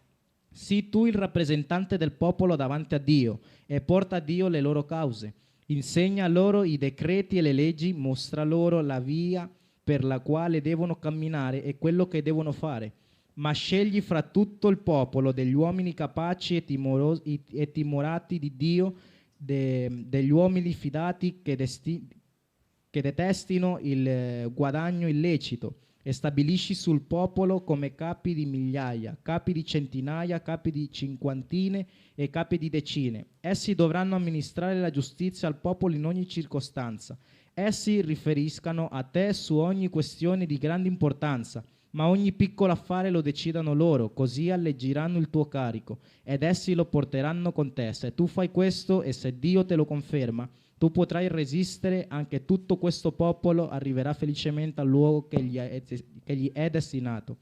Sii tu il rappresentante del popolo davanti a Dio e porta a Dio le loro cause. Insegna loro i decreti e le leggi, mostra loro la via per la quale devono camminare e quello che devono fare. Ma scegli fra tutto il popolo degli uomini capaci e timorati di Dio, degli uomini fidati che detestino il guadagno illecito, e stabilisci sul popolo come capi di migliaia, capi di centinaia, capi di cinquantine e capi di decine. Essi dovranno amministrare la giustizia al popolo in ogni circostanza. Essi riferiscano a te su ogni questione di grande importanza, ma ogni piccolo affare lo decidano loro, così alleggeranno il tuo carico, ed essi lo porteranno con te. Se tu fai questo e se Dio te lo conferma, tu potrai resistere, anche tutto questo popolo arriverà felicemente al luogo che gli è destinato.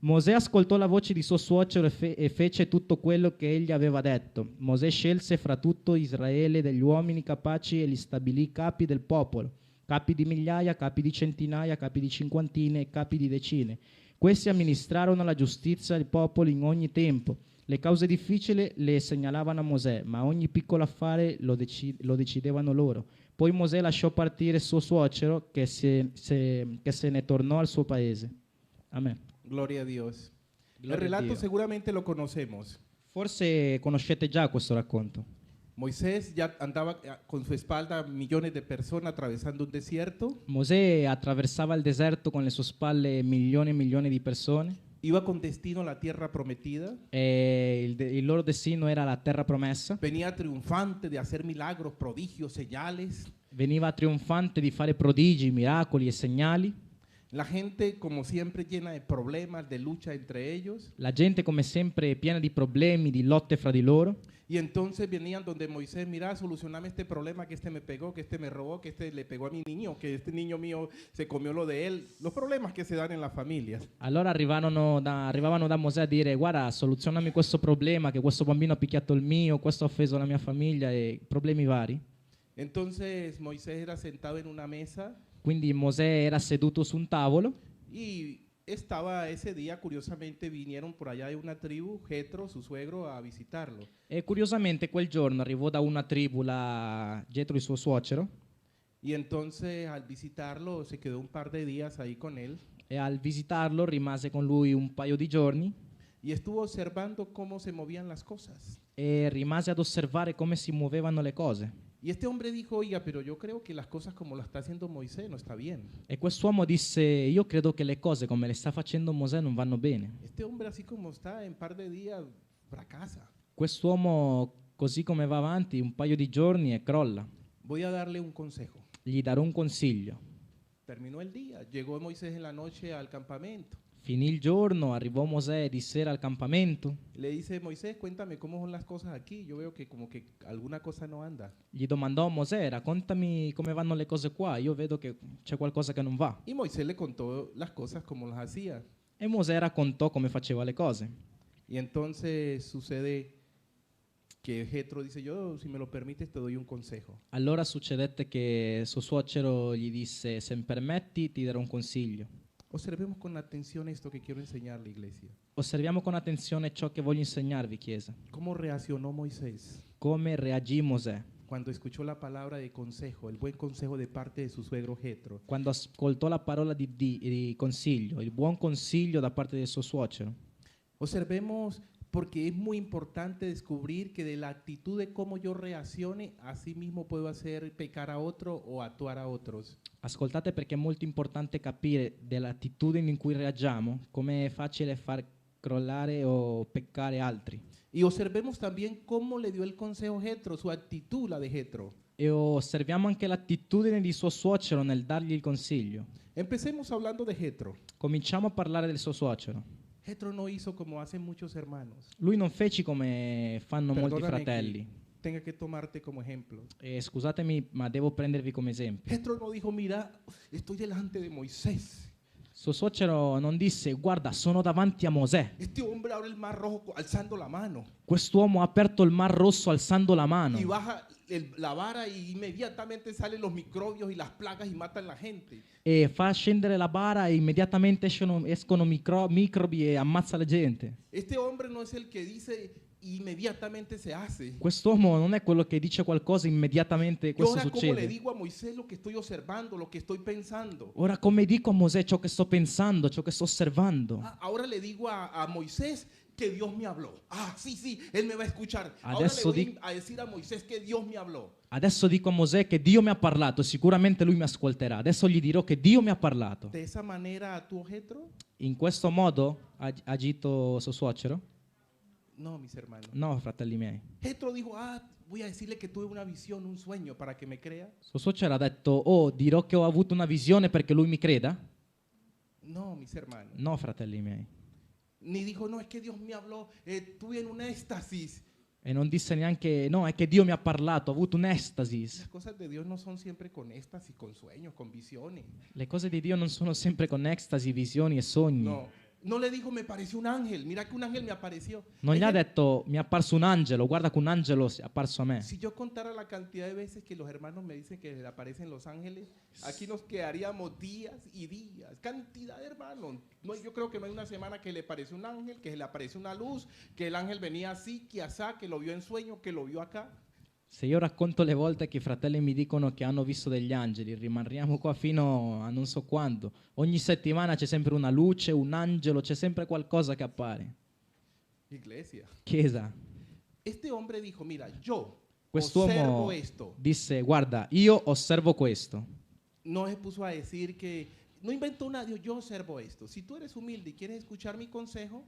Mosè ascoltò la voce di suo suocero e fece tutto quello che egli aveva detto. Mosè scelse fra tutto Israele degli uomini capaci e li stabilì capi del popolo, capi di migliaia, capi di centinaia, capi di cinquantine e capi di decine. Questi amministrarono la giustizia del popolo in ogni tempo. Le cause difficili le segnalavano a Mosè, ma ogni piccolo affare lo decidevano loro. Poi Mosè lasciò partire suo suocero che se ne tornò al suo paese. Amen. Gloria a Dios. Gloria El a relato Dio. seguramente lo conocemos. Forse conoscete già questo racconto. Moisés ya andaba con su espalda millones de personas atravesando un desierto. Mosè attraversava il deserto con le sue spalle milioni e milioni di persone Iba con destino a la tierra prometida. e il loro destino era la terra promessa. Venía triunfante de hacer milagros, prodigios, señales. Veniva trionfante di fare prodigi, miracoli e segnali. La gente, como siempre, llena de problemas, de lucha entre ellos. La gente, come sempre, è piena di problemi, di lotte fra di loro. Y entonces venían donde Moisés: mira, solucioname este problema, que este me pegó, que este me robó, que este le pegó a mi niño, que este niño mío se comió lo de él. Los problemas que se dan en las familias. Allora arrivavano da Mosè a dire: guarda, soluzionami questo problema, che questo bambino ha picchiato il mio, questo ha offeso la mia famiglia, e problemi vari. Entonces Moisés era sentado en una mesa Quindi Mosè era seduto su un tavolo y estaba ese día, curiosamente, vinieron por allá de una tribu, Jetro, su suegro, a visitarlo. e curiosamente quel giorno arrivò da una tribù, Getro, il suo suocero, Y entonces al visitarlo se quedó un par de días ahí con él e al visitarlo rimase con lui un paio di giorni y estuvo observando cómo se movían las cosas. e rimase ad osservare come si muovevano le cose. Y este hombre dijo: oiga, pero yo creo que las cosas como las está haciendo Moisés no está bien. E quest'uomo disse: io credo che le cose come le sta facendo Mosè non vanno bene. Este hombre, así como está, en par de días fracasa. Quest'uomo, così come va avanti, un paio di giorni e crolla. Voy a darle un consejo. Gli darò un consiglio. Terminó el día, llegó Moisés en la noche al campamento. Finì il giorno, arrivò Mosè di sera al campamento. Le dice: Moisés, cuéntame cómo son las cosas aquí. Yo veo que como que alguna cosa no anda. Gli domandò a Mosè: raccontami come vanno le cose qua, io vedo che c'è qualcosa che non va. Y Moisés le contó las cosas como las hacía. E Mosè raccontò come faceva le cose. Y entonces sucede que Jetro dice: yo, si me lo permites, te doy un consejo. Allora succedette che suo suocero gli disse: se mi permetti ti darò un consiglio. Observemos con atención esto que quiero enseñarle, iglesia. Osserviamo con attenzione ciò che voglio insegnarvi, Chiesa. ¿Cómo reaccionó Moisés Come reagì Mosè cuando escuchó la palabra de consejo, el buen consejo de parte de su suegro Jetro? quando ascoltò la parola di consiglio, il buon consiglio da parte del suo suocero. Observemos, porque es muy importante descubrir que de la actitud de cómo yo reaccione, así mismo puedo hacer pecar a otro o actuar a otros. Ascoltate perché è molto importante capire dell'attitudine in cui reagiamo, come è facile far crollare o peccare altri. Y observemos también cómo le dio el consejo Jetro, su actitud, la de Jetro. E osserviamo anche l'attitudine di suo suocero nel dargli il consiglio. Empecemos hablando de Jetro. Cominciamo a parlare del suo suocero. Jetro no hizo como hacen muchos hermanos. Lui non fece come fanno molti Perdóname fratelli. que tenga que tomarte como ejemplo. Scusatemi, ma devo prendervi come esempio. Jetro no dijo, mira, estoy delante de Moisés. Suo suocero non disse: guarda, sono davanti a Mosè. Este hombre abre el mar rojo alzando la mano Quest'uomo ha aperto il mar rosso alzando la mano y baja la vara y inmediatamente salen los microbios y las plagas y matan la gente. e fa scendere la bara e immediatamente escono microbi e ammazza la gente. Este hombre no es el que dice inmediatamente se hace. Quest'uomo non è quello che dice qualcosa immediatamente Yo questo ahora como le succede. digo a Moisés lo que estoy observando, lo que estoy pensando. Ora come dico a Mosè ciò che sto pensando, ciò che sto osservando? Ahora le digo a Moisés que Dios me habló. Ah, sí, sí, él me va a escuchar. Ahora Adesso le voy a decir a Moisés que Dios me habló. Adesso dico a Mosè che Dio mi ha parlato, sicuramente lui mi ascolterà. Adesso gli dirò che Dio mi ha parlato. De esa manera actuó Jetro. In questo modo ha agito suo suocero? No, mis hermanos. No, fratelli miei. Jetro dijo, voy a decirle que tuve una visión, un sueño para que me crea. Suo suocero ha detto: oh, dirò che ho avuto una visione perché lui mi creda? No, mis hermanos. No, fratelli miei. Ni dijo, no, es que Dios me habló, tuve en un éxtasis. E non disse neanche: no, è che Dio mi ha parlato, ho avuto un'estasi. Las cosas de Dios no son siempre con éxtasis, con sueños, con visiones. Le cose di Dio non sono sempre con estasi, visioni e sogni. No le dijo, me pareció un ángel, mira que un ángel me apareció. Non gli ha Hay gente- detto: mi è apparso un angelo, guarda che un angelo è apparso a me. Si yo contara la cantidad de veces que los hermanos me dicen que le aparecen los ángeles, aquí nos quedaríamos días y días. Cantidad de hermanos. No, yo creo que no hay una semana que le aparece un ángel, que se le aparece una luz, que el ángel venía así, que asá, que lo vio en sueño, que lo vio acá. Se io racconto le volte che i fratelli mi dicono che hanno visto degli angeli, rimaniamo qua fino a non so quando. Ogni settimana c'è sempre una luce, un angelo, c'è sempre qualcosa che appare. Iglesia. Chiesa, Este hombre dijo, mira, yo quest'uomo observo esto. disse: guarda, io osservo questo. No se puso a decir que, no inventó nada, yo observo esto. Si tú eres humilde y quieres escuchar mi consejo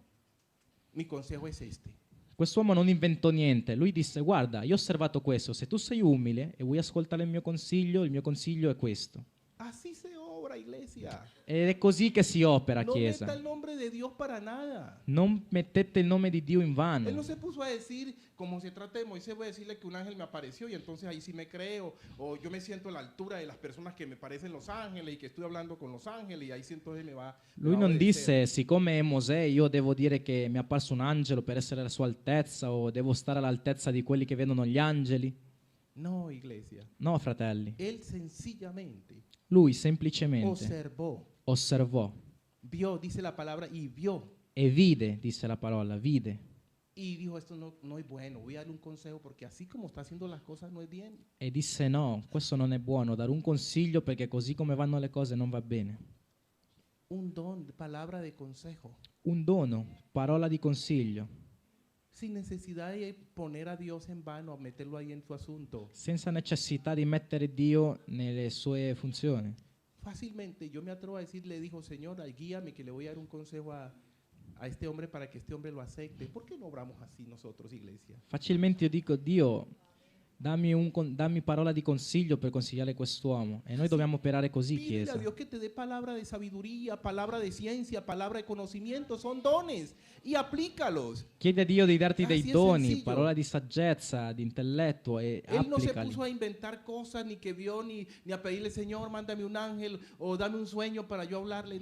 es este. Quest'uomo non inventò niente, lui disse: guarda, io ho osservato questo, se tu sei umile e vuoi ascoltare il mio consiglio è questo. Así se obra, iglesia. Ed è così che si opera, No Chiesa. meta el nombre de Dios para nada. Non mettete il nome di Dio in Él no vano. se puso a decir, como se trata de Moisés, voy a decirle que un ángel me apareció y entonces ahí sí me creo, o yo me siento a la altura de las personas que me parecen los ángeles y que estoy hablando con los ángeles y ahí sí entonces me Lui va a non obedecer. disse: siccome è Mosè, io devo dire che mi è apparso un angelo per essere alla sua altezza, o devo stare all'altezza di quelli che vedono gli angeli. No, iglesia. No, fratelli. Él sencillamente Lui semplicemente osservò, osservò vio, dice la palabra, y vio. e vide, disse la parola, vide. Y dijo, esto no es bueno, voy a darle un consejo porque así como está haciendo las cosas no es bien. E disse: no, questo non è buono, dare un consiglio perché così come vanno le cose non va bene. Un don, palabra de consejo, Un dono, parola di consiglio, sin necesidad de poner a Dios en vano, meterlo ahí en su asunto. senza necessità di mettere Dio nelle sue funzioni. Fácilmente yo me atrevo a decir, le dijo, Señor, guíame que le voy a dar un consejo a este hombre para que este hombre lo acepte. ¿Por qué no obramos así nosotros, iglesia? Facilmente io dico: Dio, dammi parola di consiglio per consigliare quest'uomo. E noi dobbiamo operare così, Pídele a Chiesa. Dios que te dé palabra de sabiduría, palabra de ciencia, palabra de conocimiento. Son dones y aplícalos. Chiedi a Dio di darti dei Así es doni, sencillo. parola di saggezza, di intelletto e Él no se applicali. puso a inventar cosas, ni que vio, ni a pedirle, Señor, mándame un ángel o dame un sueño para yo hablarle.